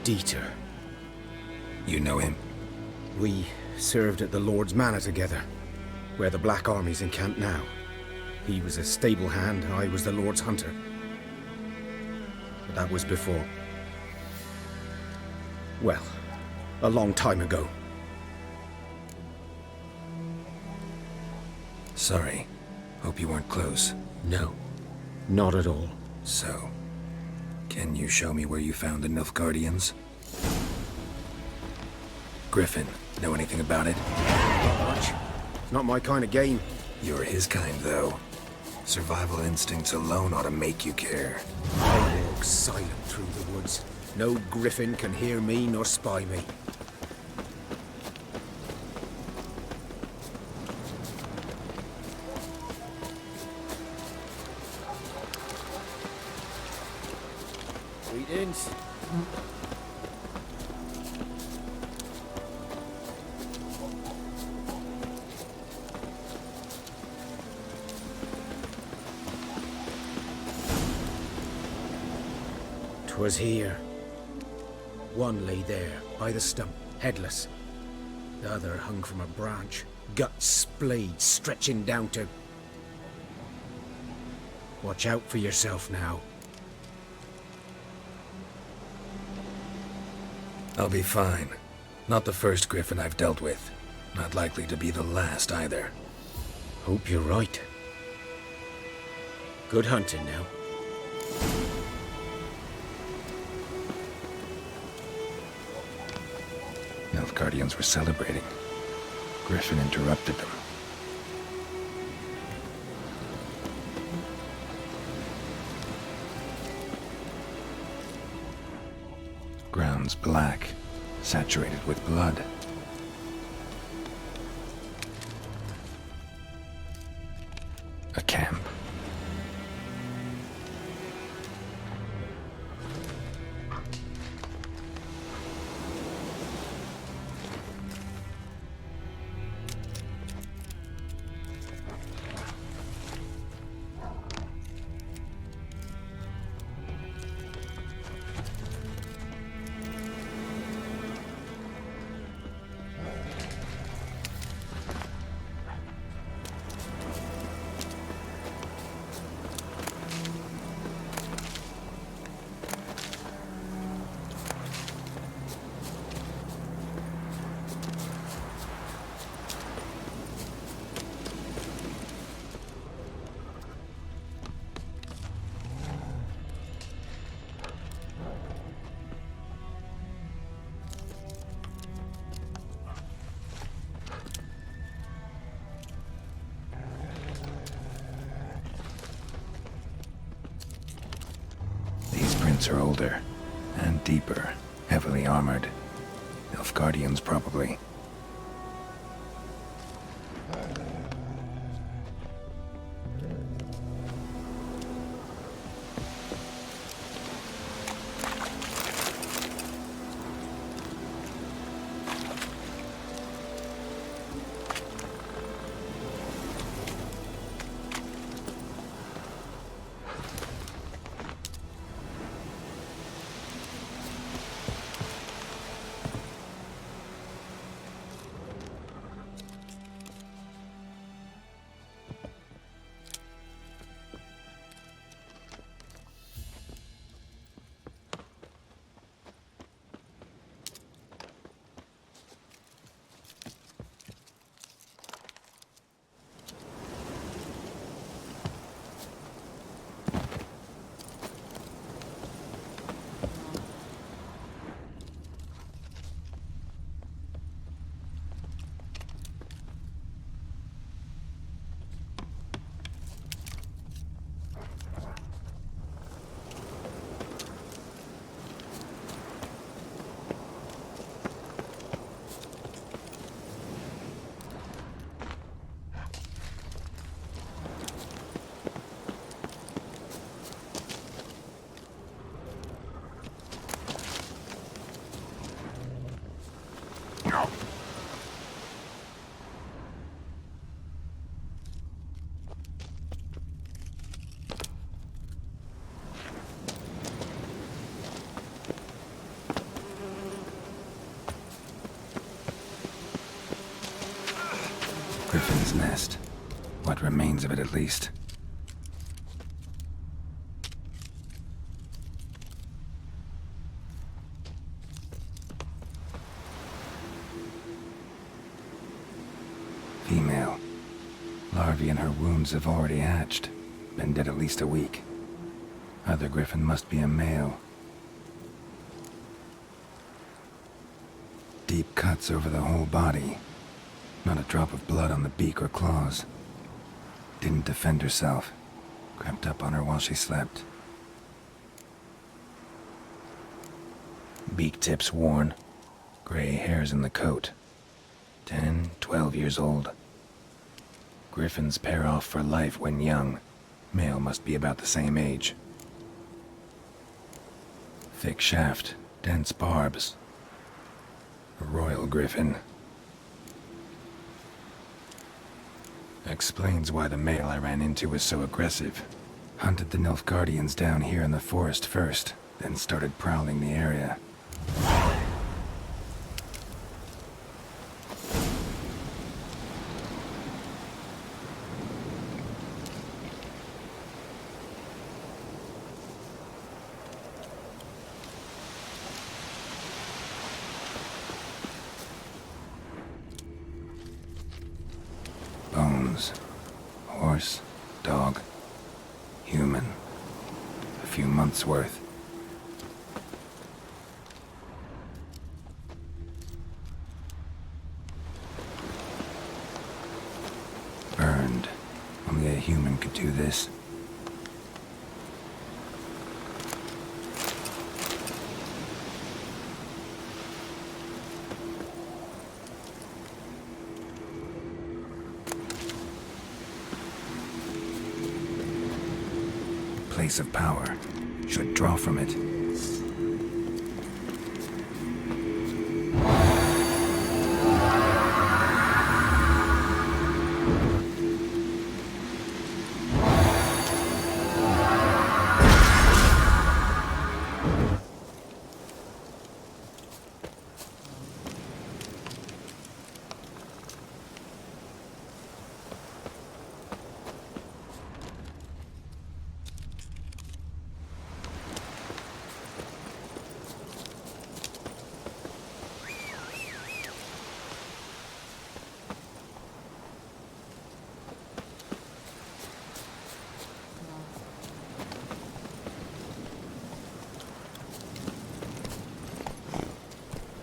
Dieter. You know him? We served at the Lord's Manor together, where the Black Army's encamped now. He was a stable hand, I was the Lord's hunter. But that was before. Well, a long time ago. Sorry. Hope you weren't close. No, not at all. So, can you show me where you found the Nilfgaardians? Griffin, know anything about it? Not much. It's not my kind of game. You're his kind, though. Survival instincts alone ought to make you care. I walk silent through the woods. No griffin can hear me nor spy me. Greetings. 'Twas here. One lay there, by the stump, headless. The other hung from a branch, guts splayed, stretching down to... Watch out for yourself now. I'll be fine. Not the first griffin I've dealt with. Not likely to be the last either. Hope you're right. Good hunting now. Nilfgaardians were celebrating. Griffin interrupted them. Ground's black, saturated with blood. A camp. Are older and deeper, heavily armored. Nilfgaardians, probably. Griffin's nest. What remains of it, at least. Female. Larvae in her wounds have already hatched. Been dead at least a week. Other griffin must be a male. Deep cuts over the whole body. Not a drop of blood on the beak or claws. Didn't defend herself. Crept up on her while she slept. Beak tips worn. Gray hairs in the coat. 10, 12 years old. Griffins pair off for life when young. Male must be about the same age. Thick shaft, dense barbs. A royal griffin. Explains why the male I ran into was so aggressive. Hunted the Nilfgaardians down here in the forest first. then started prowling the area. Bones. Horse, dog, human. A few months' worth. Burned. Only a human could do this. Place of power. Should draw from it.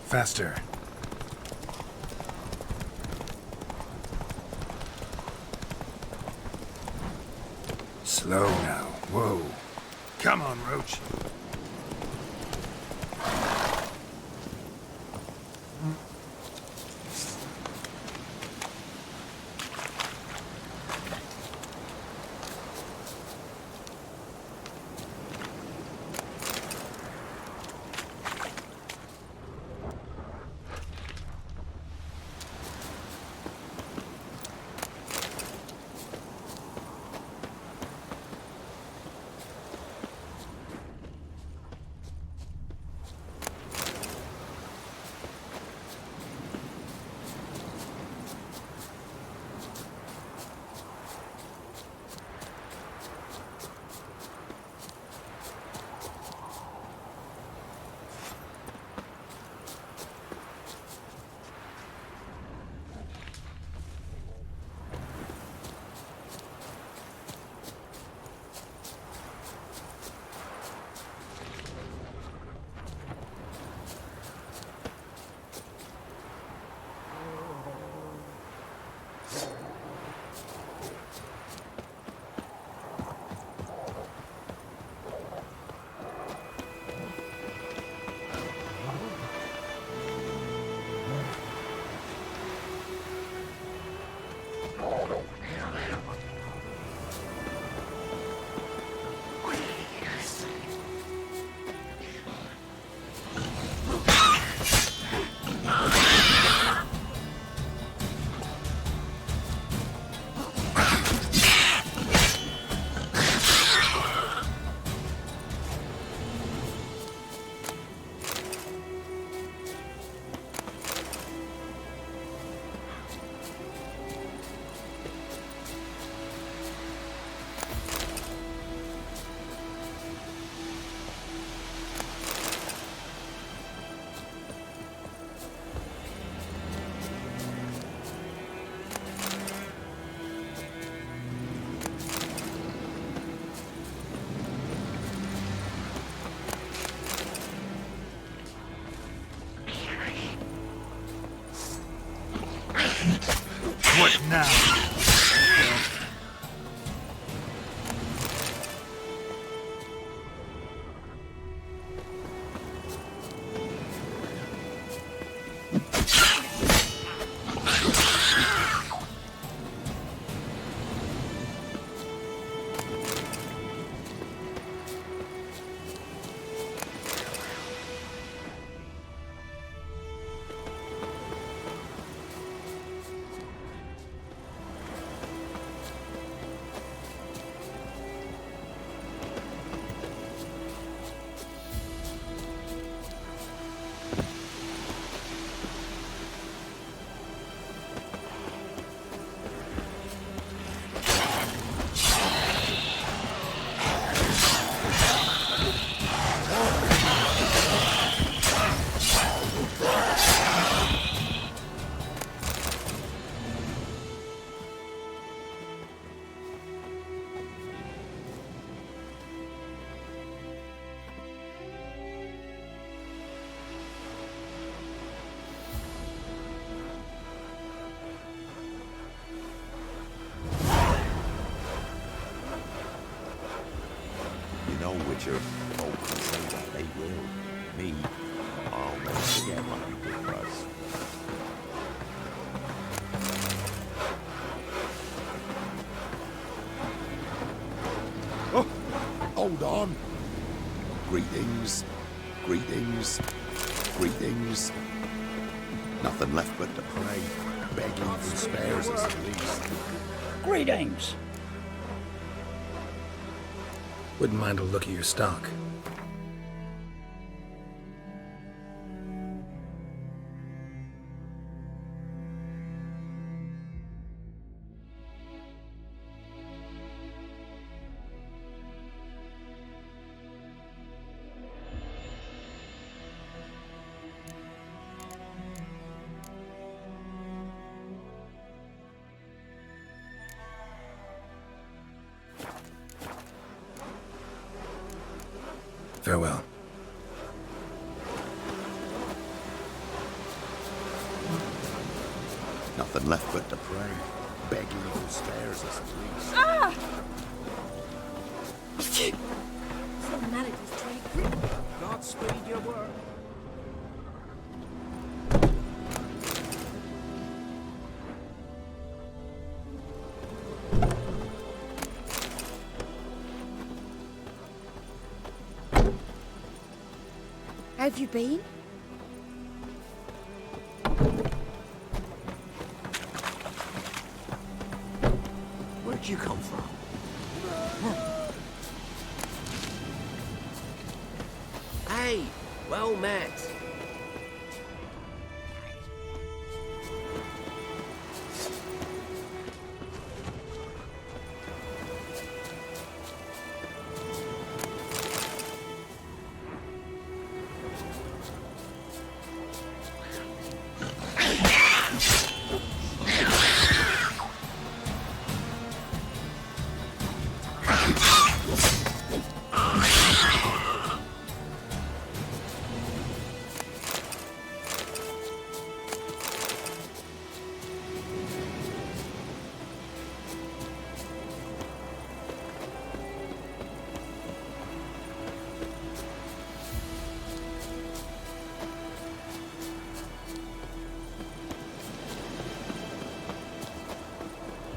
Faster. Slow now. Whoa. Come on, Roach. know, Witcher. Folk can say that they will. Me, I'll never forget what you did for us. Oh, hold on. Greetings, greetings, greetings. Nothing left but to pray. Begging for spares us at least. Greetings! Wouldn't mind a look at your stock. Farewell. Nothing left but to pray. Begging for spares us at least. Ah! Formalities, Drake. Godspeed your work. How have you been? Where'd you come from? Hey, well met.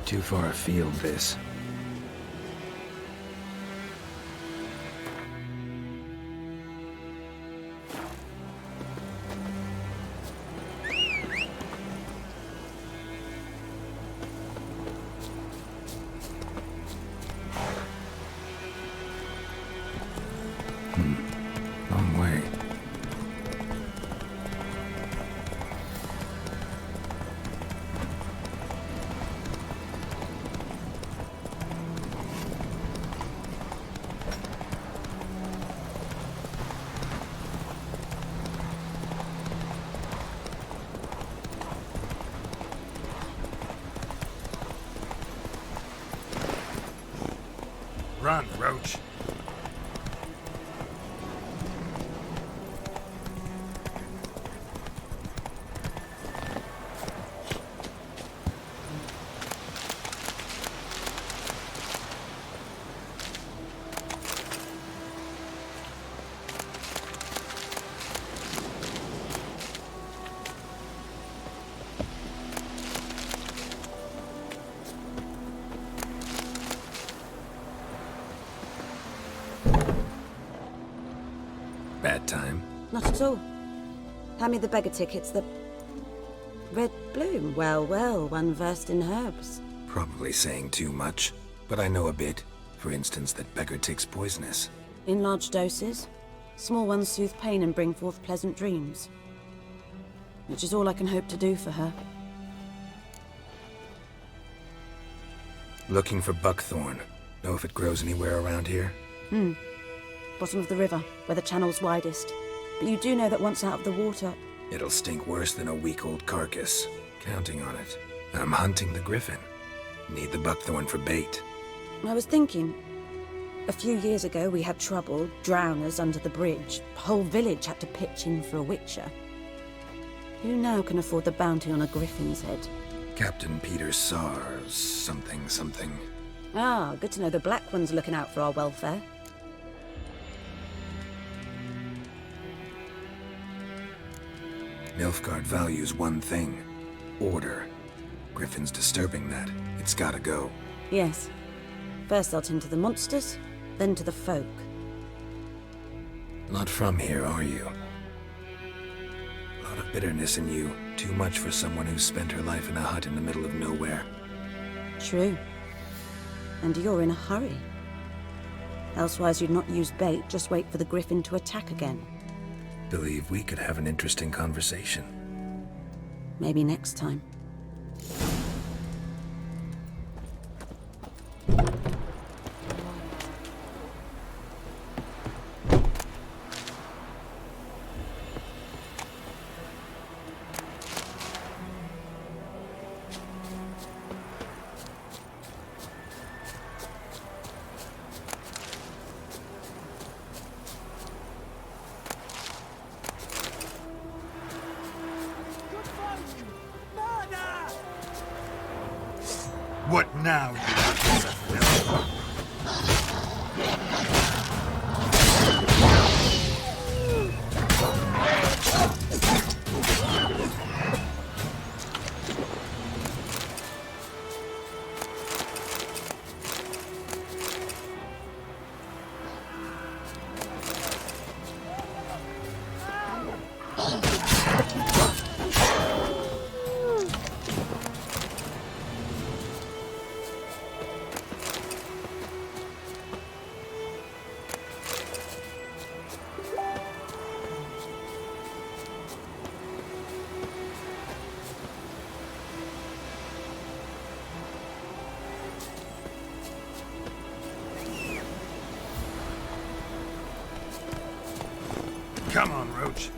Too far afield, this. Long way. Run, Roach. Bad time. Not at all. Hand me the beggar tickets, the red bloom. Well, well, one versed in herbs. Probably saying too much, but I know a bit. For instance, that beggar tick's poisonous. In large doses. Small ones soothe pain and bring forth pleasant dreams. Which is all I can hope to do for her. Looking for buckthorn. Know if it grows anywhere around here? Bottom of the river, where the channel's widest. But you do know that once out of the water... It'll stink worse than a week-old carcass. Counting on it. I'm hunting the griffin. Need the buckthorn for bait. I was thinking... A few years ago we had trouble, drowners under the bridge. The whole village had to pitch in for a witcher. Who now can afford the bounty on a griffin's head? Captain Peter Sars, something. Ah, good to know the Black One's looking out for our welfare. Nilfgaard values one thing. Order. Griffin's disturbing that. It's gotta go. Yes. First they'll tend to the monsters, then to the folk. Not from here, are you? A lot of bitterness in you. Too much for someone who's spent her life in a hut in the middle of nowhere. True. And you're in a hurry. Elsewise you'd not use bait, just wait for the griffin to attack again. Believe we could have an interesting conversation. Maybe next time. What now, Come on, Roach.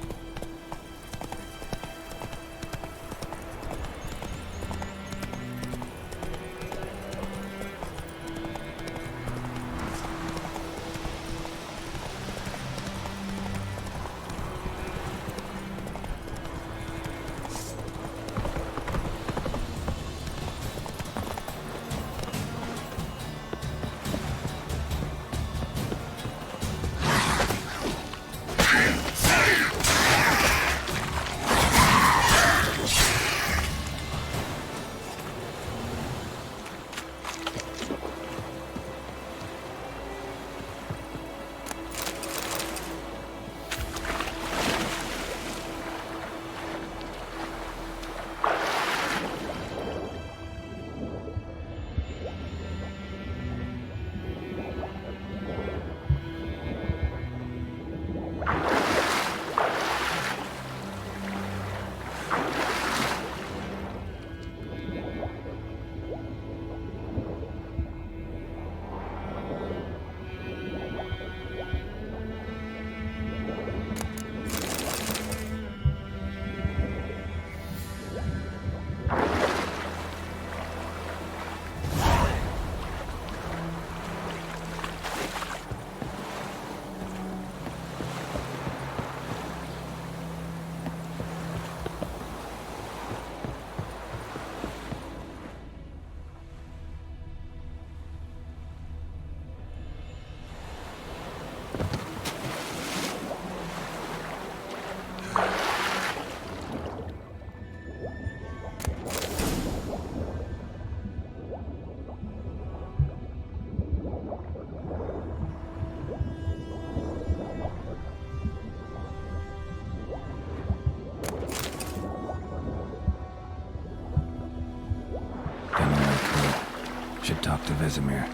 Should talk to Vesemir.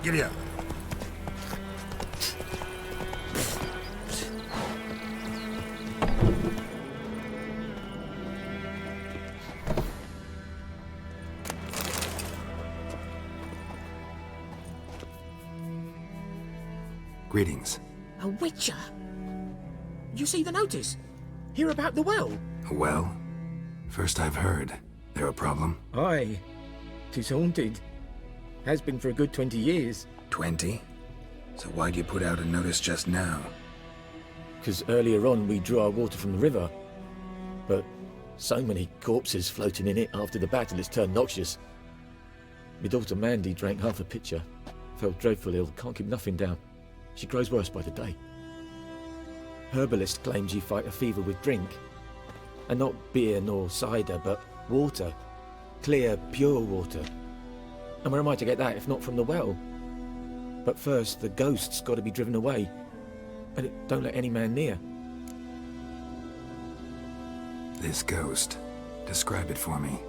Giddy up. Greetings. A witcher? You see the notice? Hear about the well? Well, first I've heard. There a problem? Aye. 'Tis haunted. Has been for a good 20 years. 20? So why'd you put out a notice just now? 'Cause earlier on we drew our water from the river. But so many corpses floating in it after the battle it's turned noxious. My daughter Mandy drank half a pitcher. Fell dreadful ill, can't keep nothing down. She grows worse by the day. Herbalist claims you fight a fever with drink. And not beer nor cider, but water. Clear, pure water. And where am I to get that if not from the well? But first, the ghost's got to be driven away. And it don't let any man near. This ghost. Describe it for me.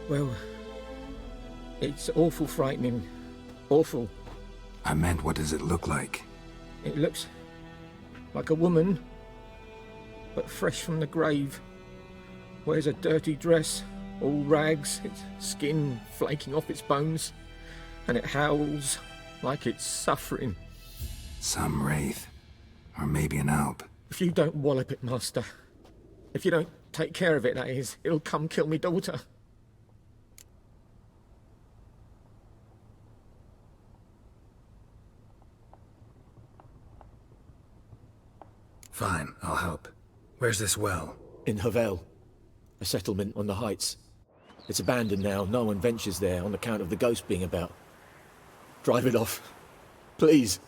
Well, it's awful frightening. Awful. I meant, what does it look like? It looks like a woman, but fresh from the grave. Wears a dirty dress, all rags, its skin flaking off its bones, and it howls like it's suffering. Some wraith. Or maybe an alp. If you don't wallop it, Master, if you don't take care of it, that is, it'll come kill me daughter. Fine, I'll help. Where's this well? In Havel, a settlement on the heights. It's abandoned now, no one ventures there on account of the ghost being about. Drive it off, please.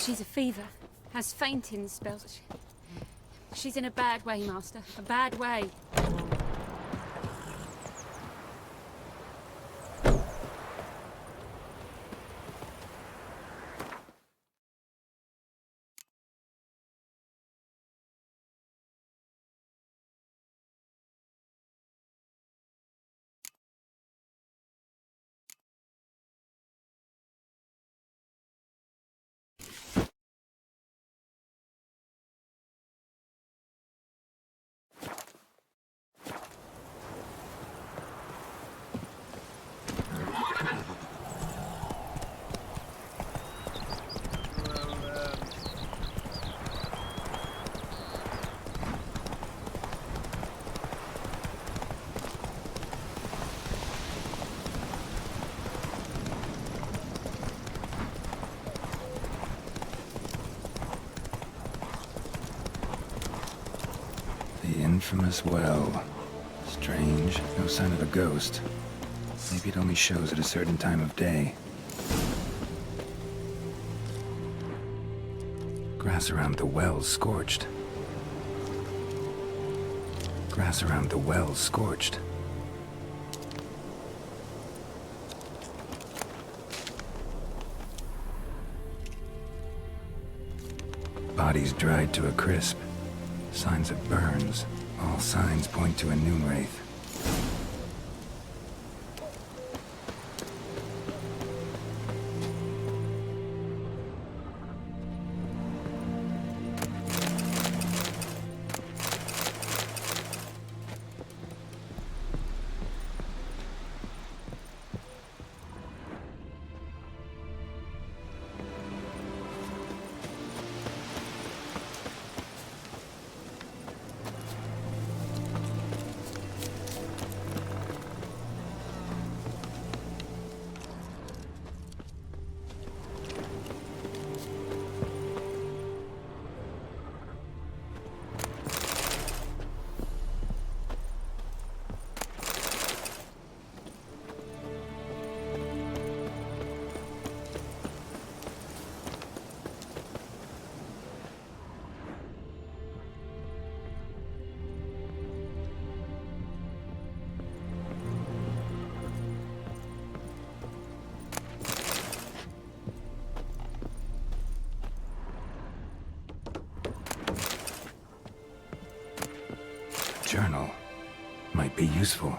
She's a fever. Has fainting spells. She's in a bad way, Master. A bad way. The infamous well. Strange, no sign of a ghost. Maybe it only shows at a certain time of day. Grass around the well's scorched. Grass around the well's scorched. Bodies dried to a crisp. Signs of burns. All signs point to a noon wraith. be useful.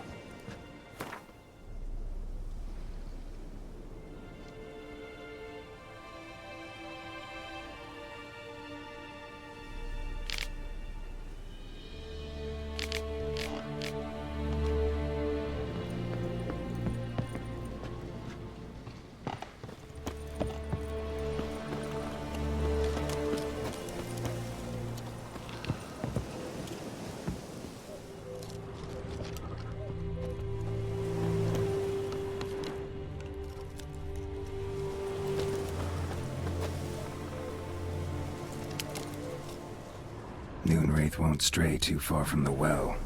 Noonwraith won't stray too far from the well.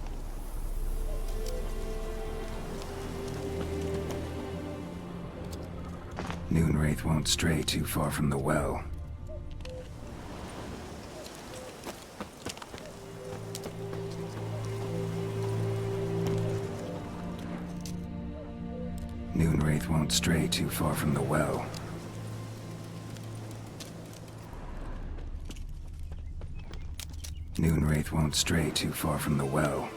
Noonwraith won't stray too far from the well. Noonwraith won't stray too far from the well. Noonwraith won't stray too far from the well.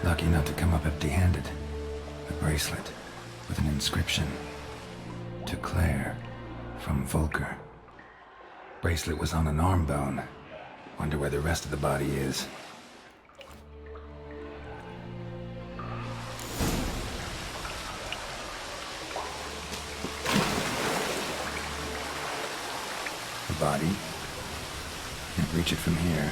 Lucky not to come up empty-handed. A bracelet with an inscription. To Claire, from Volker. Bracelet was on an arm bone. Wonder where the rest of the body is. The body? Can't reach it from here.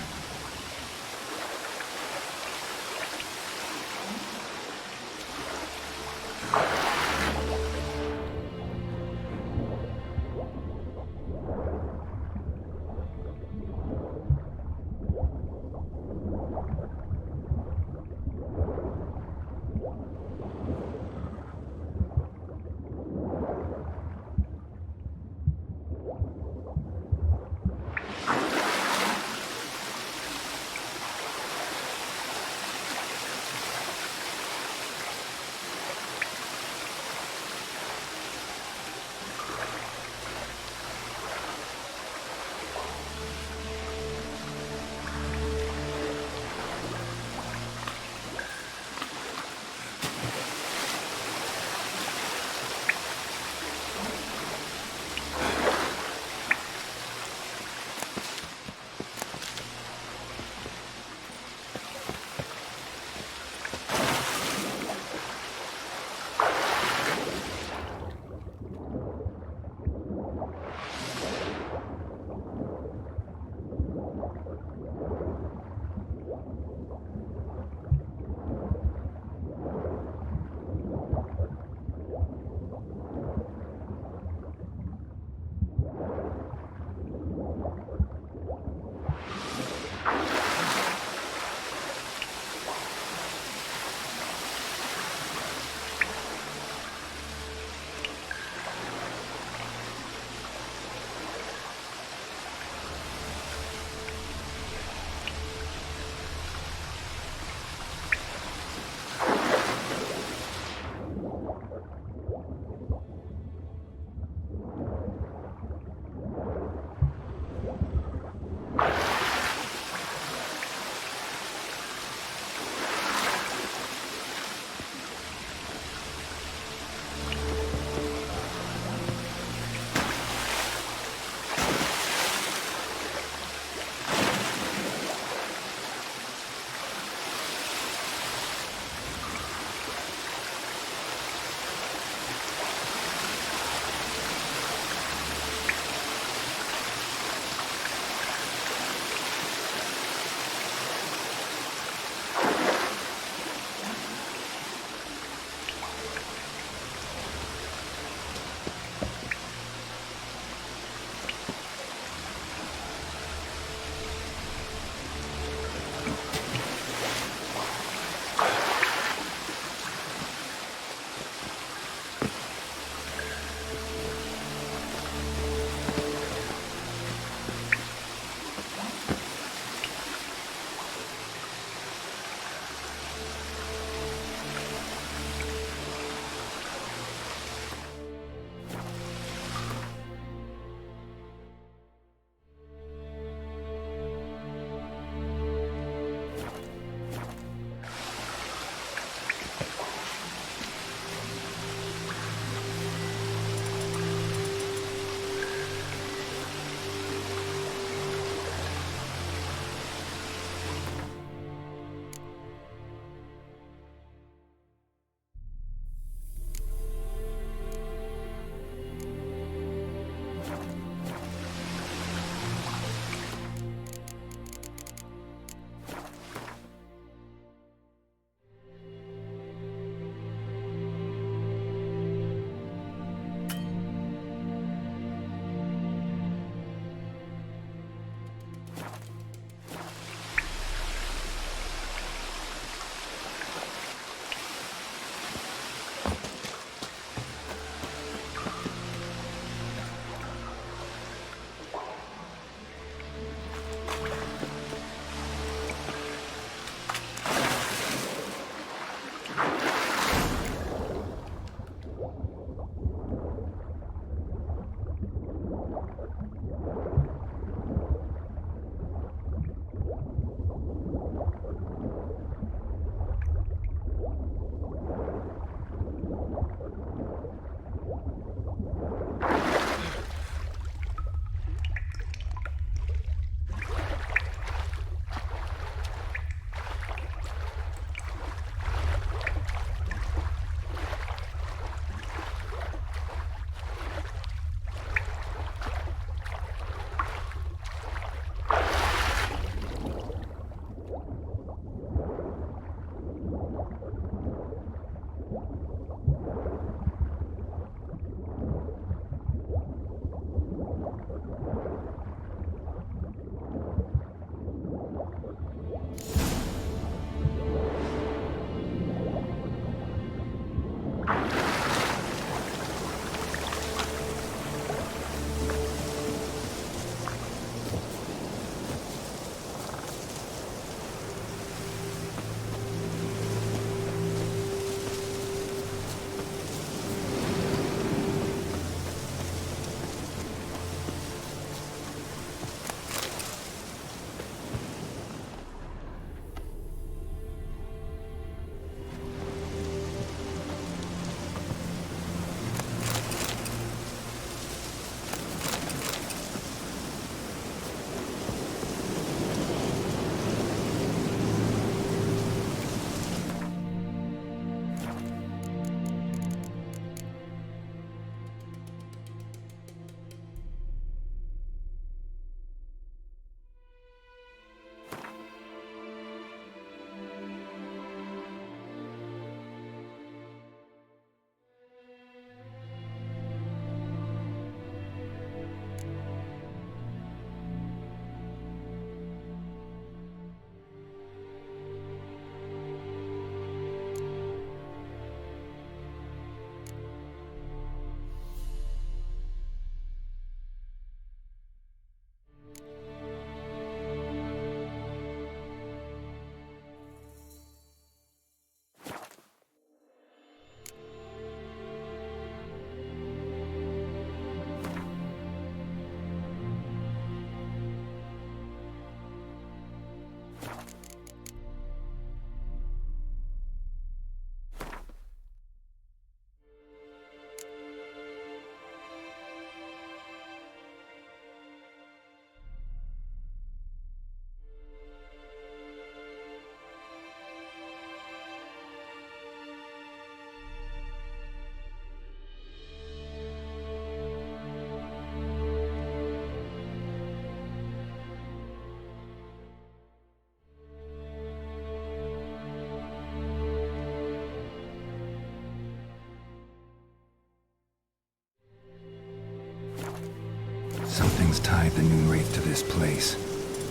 Something's tied the Noonwraith to this place.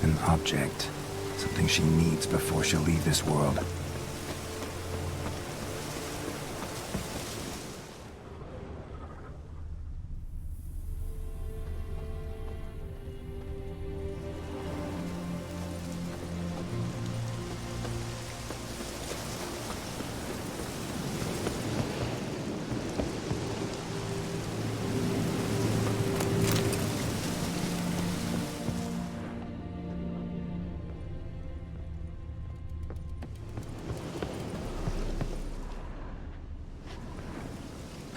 An object. Something she needs before she'll leave this world.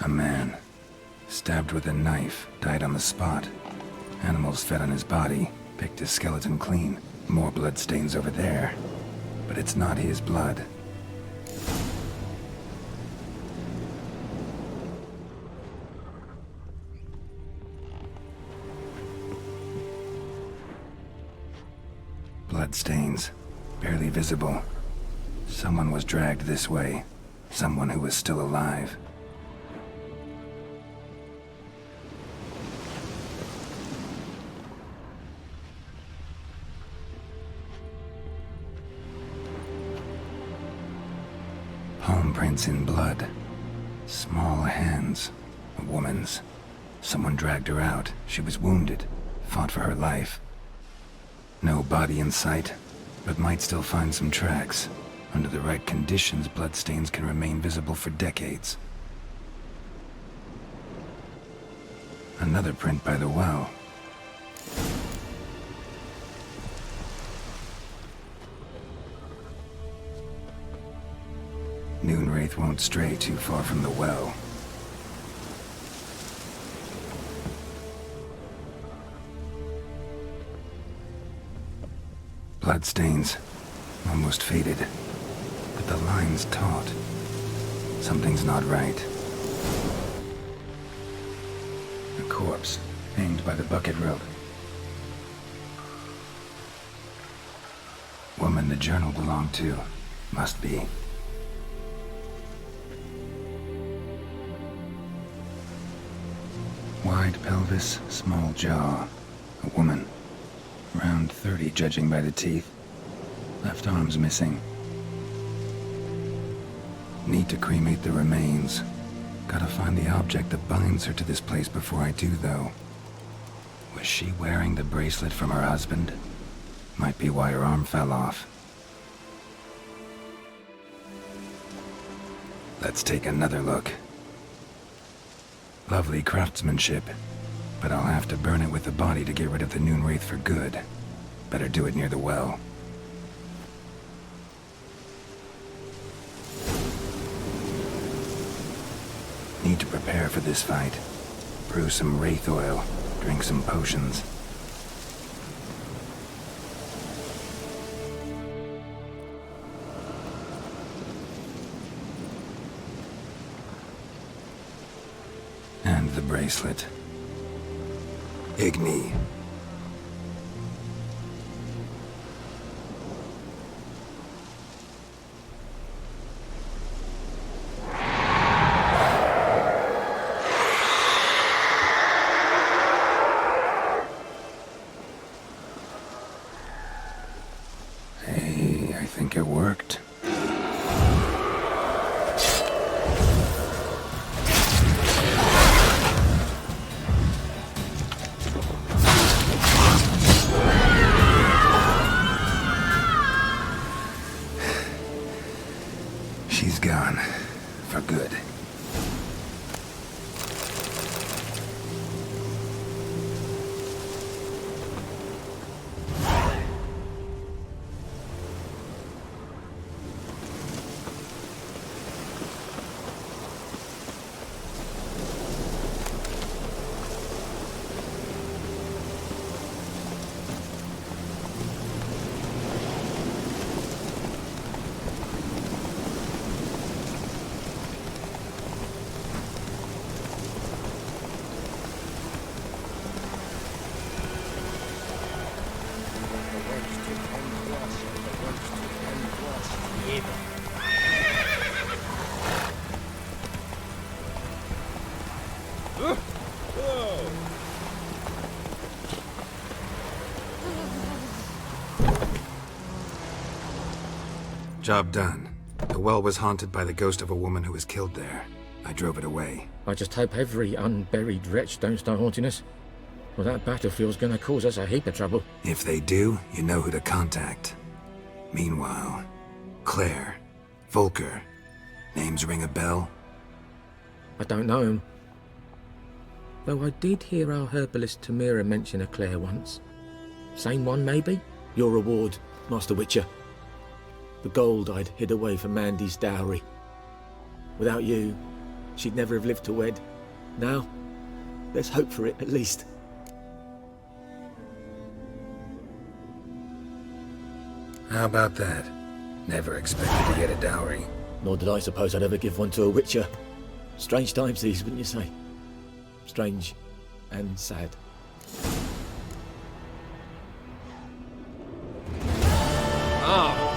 A man, stabbed with a knife, died on the spot. Animals fed on his body, picked his skeleton clean. More bloodstains over there. But it's not his blood. Bloodstains, barely visible. Someone was dragged this way. Someone who was still alive. Palm prints in blood. Small hands. A woman's. Someone dragged her out. She was wounded. Fought for her life. No body in sight, but might still find some tracks. Under the right conditions, bloodstains can remain visible for decades. Another print by the well. Noonwraith won't stray too far from the well. Bloodstains, almost faded, but the line's taut. Something's not right. A corpse, hanged by the bucket rope. Woman the journal belonged to, must be. Wide pelvis, small jaw. A woman. Around 30, judging by the teeth. Left arm's missing. Need to cremate the remains. Gotta find the object that binds her to this place before I do, though. Was she wearing the bracelet from her husband? Might be why her arm fell off. Let's take another look. Lovely craftsmanship, but I'll have to burn it with the body to get rid of the Noonwraith for good. Better do it near the well. Need to prepare for this fight. Brew some wraith oil, drink some potions. And the bracelet. Igni. Hey, I think it worked. She's gone. For good. Job done. The well was haunted by the ghost of a woman who was killed there. I drove it away. I just hope every unburied wretch don't start haunting us. Well, that battlefield's gonna cause us a heap of trouble. If they do, you know who to contact. Meanwhile, Claire, Volker, names ring a bell? I don't know him. Though I did hear our herbalist Tamira mention a Claire once. Same one, maybe? Your reward, Master Witcher. The gold I'd hid away for Mandy's dowry. Without you, she'd never have lived to wed. Now, let's hope for it, at least. How about that? Never expected to get a dowry. Nor did I suppose I'd ever give one to a Witcher. Strange times these, wouldn't you say? Strange and sad. Ah!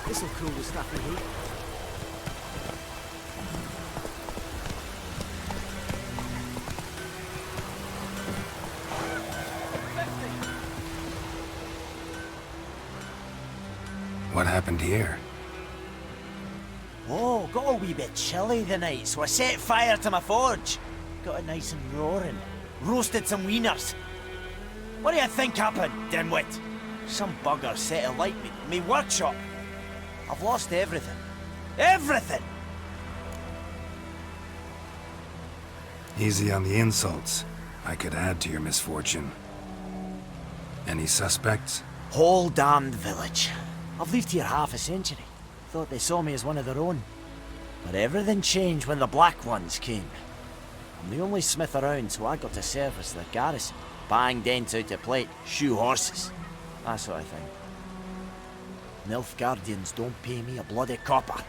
This'll cool the snappy heat. What happened here? Oh, got a wee bit chilly the night, so I set fire to my forge. Got it nice and roaring. Roasted some wieners. What do you think happened, dimwit? Some bugger set alight me workshop. I've lost everything. Everything! Easy on the insults. I could add to your misfortune. Any suspects? Whole damned village. I've lived here half a century. Thought they saw me as one of their own. But everything changed when the Black Ones came. I'm the only smith around, so I got to service the garrison. Bang dents out to plate, shoe horses. That sort of thing. Nilfgaardians don't pay me a bloody copper.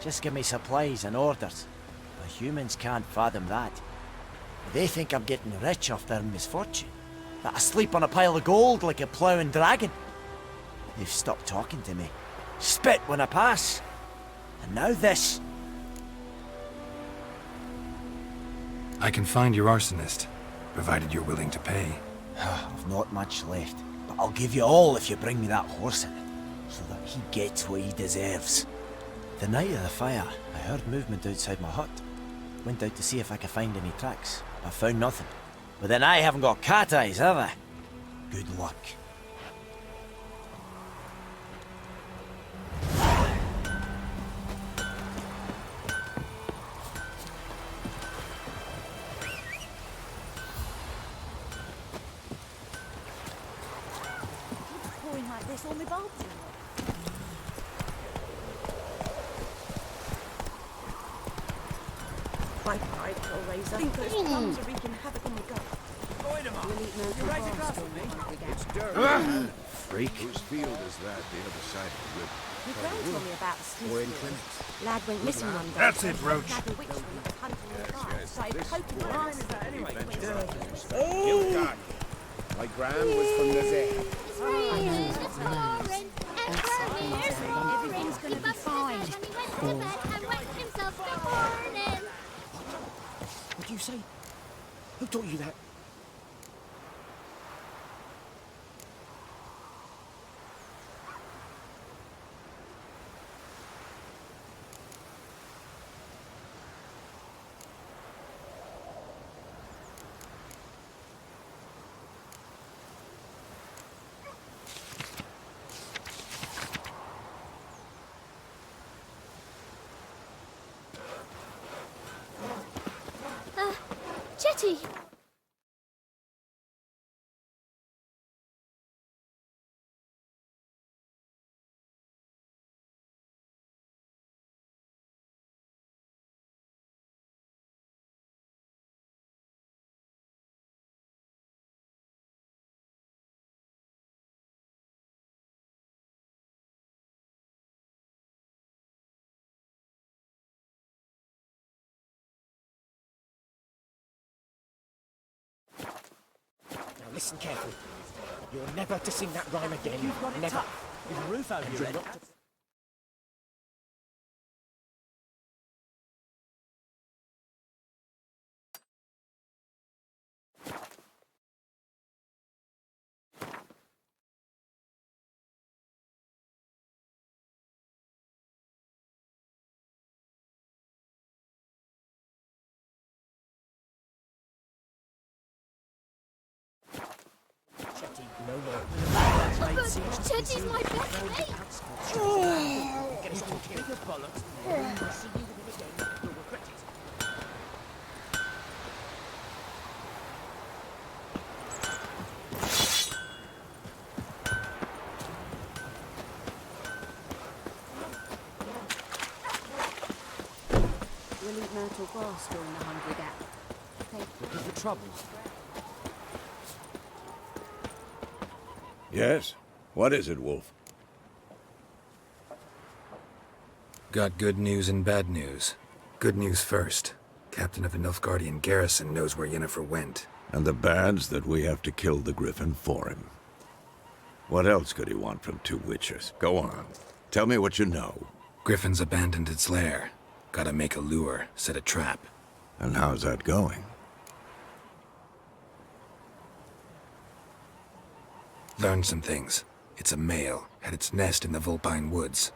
Just give me supplies and orders. But humans can't fathom that. They think I'm getting rich off their misfortune. That I sleep on a pile of gold like a ploughing dragon. They've stopped talking to me. Spit when I pass. And now this. I can find your arsonist, provided you're willing to pay. I've not much left, but I'll give you all if you bring me that horse in it, so that he gets what he deserves. The night of the fire, I heard movement outside my hut. Went out to see if I could find any tracks. I found nothing. But then I haven't got cat eyes, have I? Good luck. Pouring like this on my bulbs. Right, Hellraiser. Think those plums are wreaking havoc on the gut. You right across from me? It's dirt. Freak. Whose field is that, the other side of the river? Your grand told me about the Smith Or in field. clinics. Lad went missing one day. That's it, Roach. Nagged a witch when he was hunting nearby. Started poking the What ass. is that anyway? Gilgard. My gran was from Nazir. Everything's gonna be fine. What do you say? Who taught you that? Chetty! Listen carefully. You're never to sing that rhyme again. You've got it never. tough. With a roof over And your you're head. not to... Chetty, no more. Chetty's my best mate. Get us talking bigger bollocks. I'll see you with him again. You'll regret it. We'll eat myrtle grass during the Hungry Gap. Looking for troubles. Yes? What is it, Wolf? Got good news and bad news. Good news first. Captain of the Nilfgaardian garrison knows where Yennefer went. And the bad's that we have to kill the Griffin for him. What else could he want from two witchers? Go on. Tell me what you know. Griffin's abandoned its lair. Gotta make a lure, set a trap. And how's that going? Learned some things. It's a male, had its nest in the Vulpine Woods.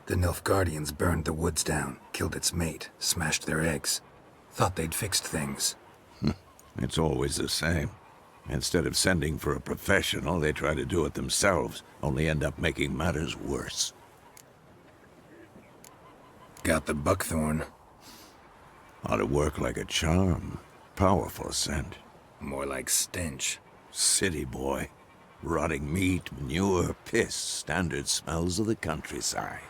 The Nilfgaardians burned the woods down, killed its mate, smashed their eggs. Thought they'd fixed things. It's always the same. Instead of sending for a professional, they try to do it themselves, only end up making matters worse. Got the buckthorn. Ought to work like a charm. Powerful scent. More like stench. City boy. Rotting meat, manure, piss, standard smells of the countryside.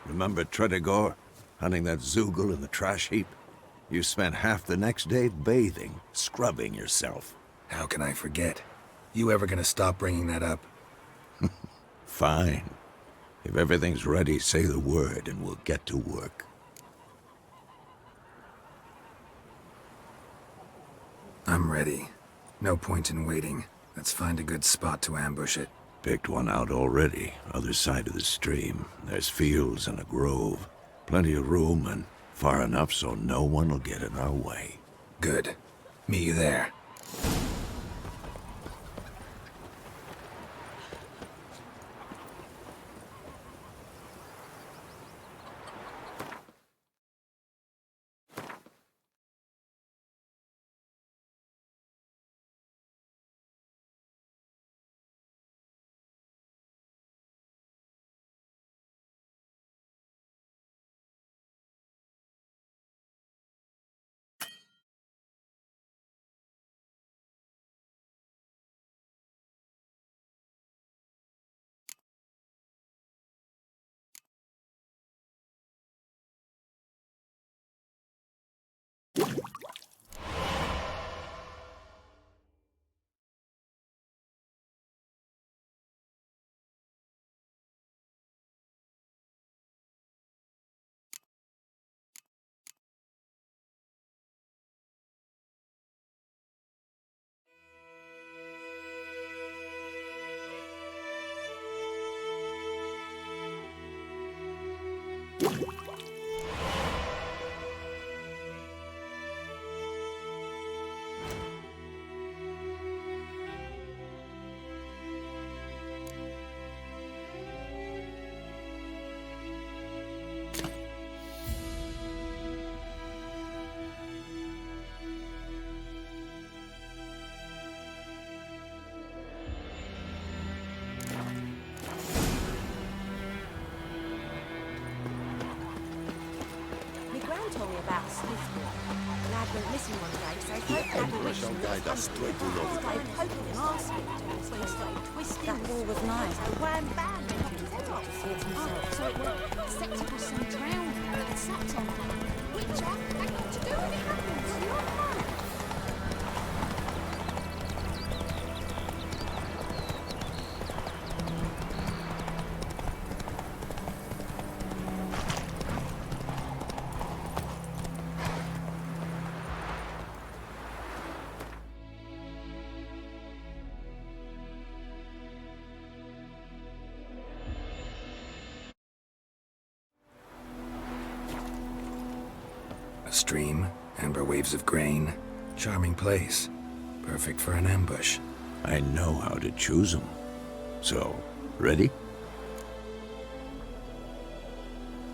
Remember Tredegor? Hunting that Zoogle in the trash heap? You spent half the next day bathing, scrubbing yourself. How can I forget? You ever gonna stop bringing that up? Fine. If everything's ready, say the word and we'll get to work. I'm ready. No point in waiting. Let's find a good spot to ambush it. Picked one out already, other side of the stream. There's fields and a grove. Plenty of room and far enough so no one will get in our way. Good. Meet you there. Told me about Smithville. The lad went missing one day, so he Emperor shall guide us straight to Lord. started poking him asking when he started twisting. That wall was nice. So wham bam, they knocked his head off. Oh, so it was Septimus and drowned her and slept on her. Witcher, they got to do when it happens. You're right. A stream, amber waves of grain. Charming place. Perfect for an ambush. I know how to choose them. So, ready?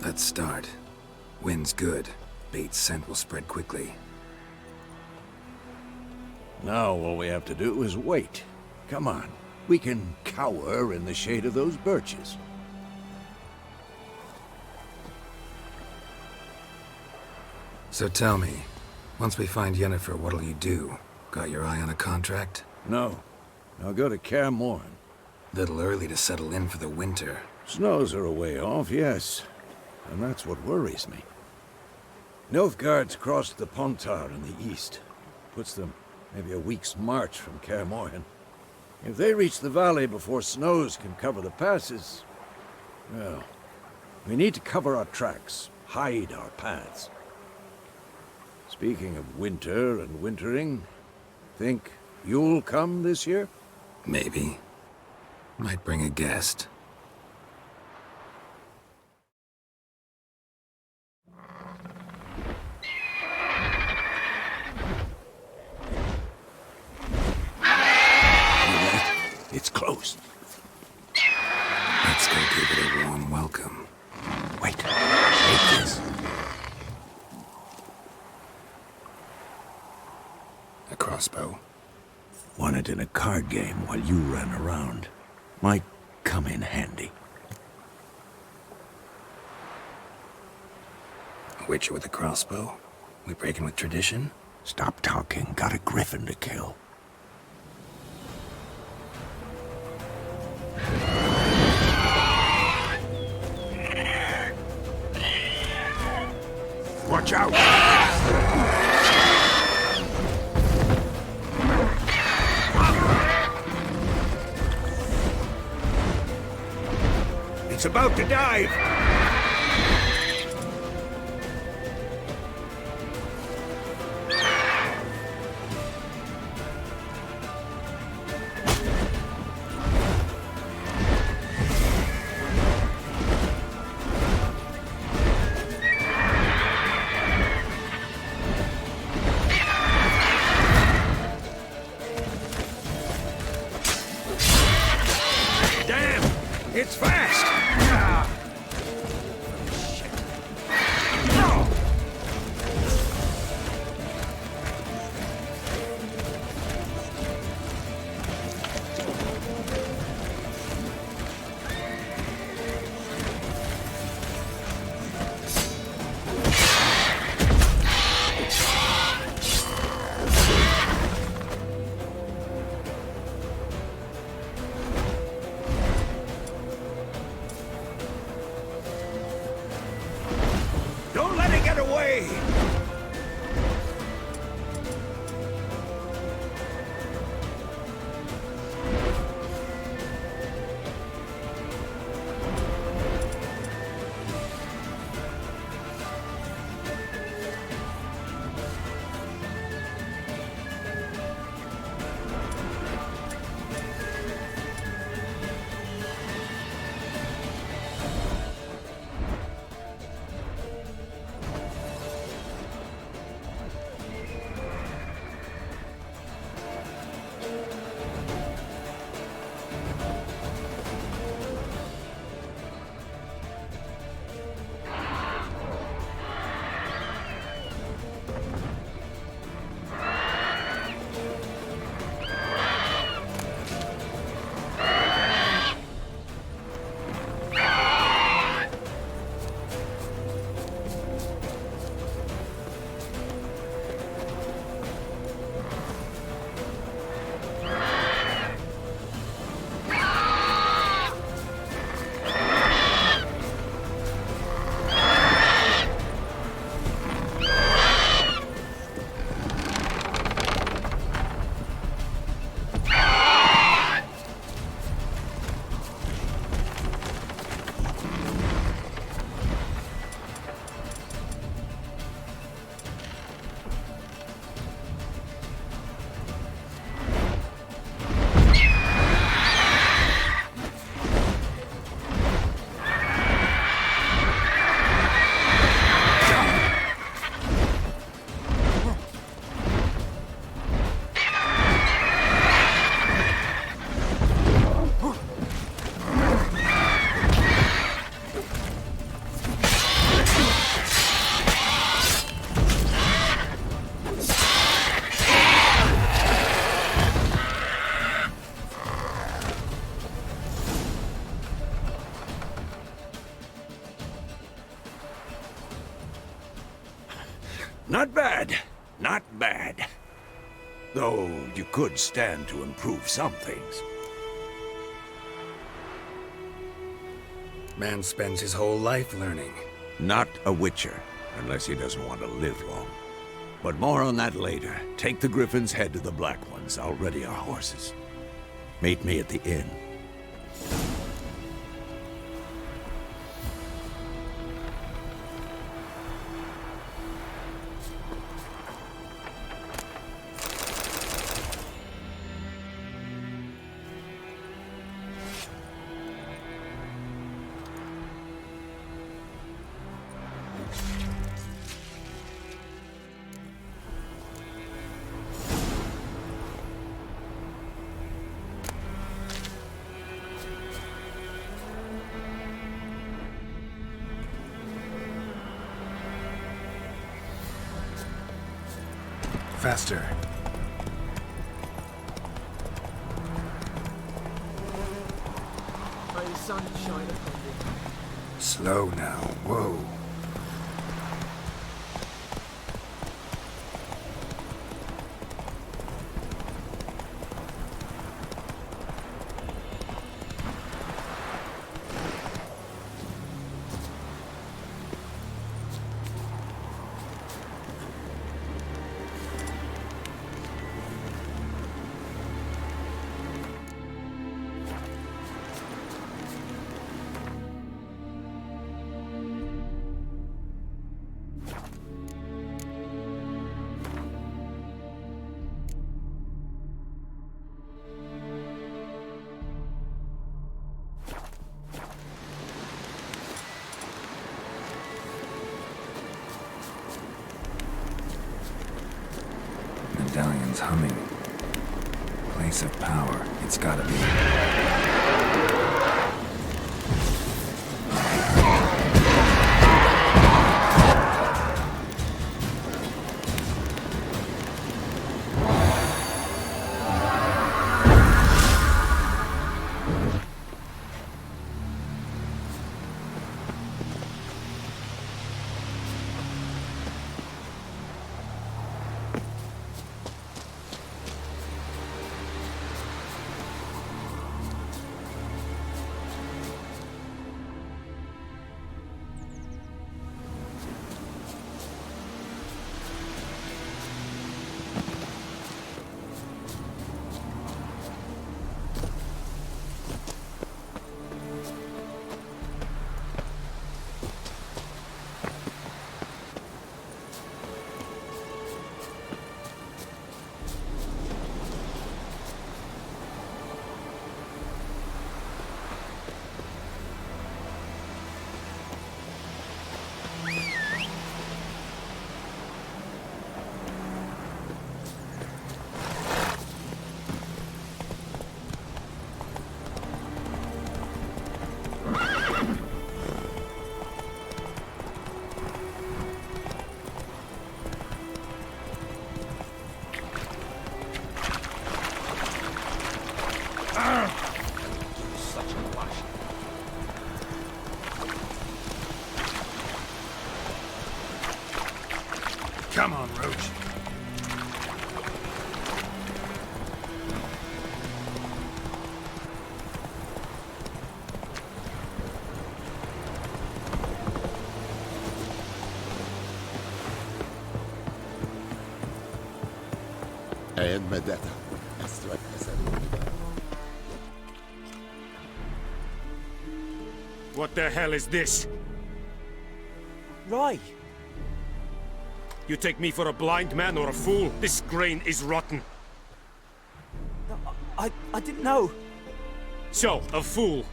Let's start. Wind's good. Bait's scent will spread quickly. Now all we have to do is wait. Come on. We can cower in the shade of those birches. So tell me, once we find Yennefer, what'll you do? Got your eye on a contract? No. I'll go to Kaer Morhen. Little early to settle in for the winter. Snows are a way off, yes. And that's what worries me. Nilfgaard's crossed the Pontar in the east. Puts them maybe a week's march from Kaer Morhen. If they reach the valley before snows can cover the passes, well, we need to cover our tracks, hide our paths. Speaking of winter and wintering, think you'll come this year? Maybe. Might bring a guest. It's close. Let's go give it a warm welcome. Wait. Take this. A crossbow. Won it in a card game while you ran around. Might come in handy. A witcher with a crossbow? We breaking with tradition? Stop talking. Got a griffin to kill. Watch out! It's about to dive! It's fast! Don't let it get away! Not bad. Not bad. Though you could stand to improve some things. Man spends his whole life learning. Not a witcher, unless he doesn't want to live long. But more on that later. Take the Griffin's head to the Black Ones. I'll ready our horses. Meet me at the inn. Faster. May the sun shine upon thee. Slow now. Whoa. Medallion's humming. Place of power. It's gotta be. Come on, Roach. And Medetta. What the hell is this? Roy! You take me for a blind man or a fool? This grain is rotten. I didn't know. So, a fool.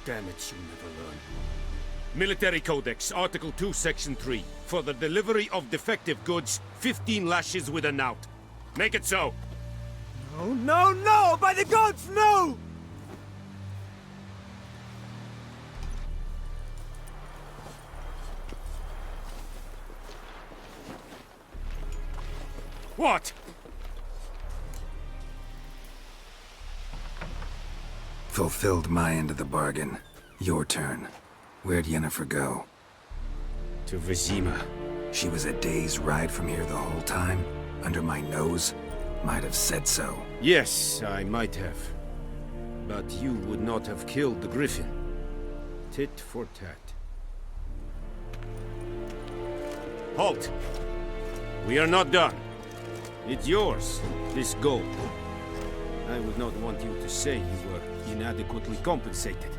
Damn it, you'll never learn. Military Codex, Article 2, Section 3. For the delivery of defective goods, 15 lashes with a knout. Make it so. No, no, no! By the gods, no! What? Fulfilled my end of the bargain. Your turn. Where'd Yennefer go? To Vizima. she was a day's ride from here the whole time, under my nose, might have said so. Yes, I might have. But you would not have killed the griffin. Tit for tat. Halt! We are not done. It's yours, this gold. I would not want you to say you were inadequately compensated.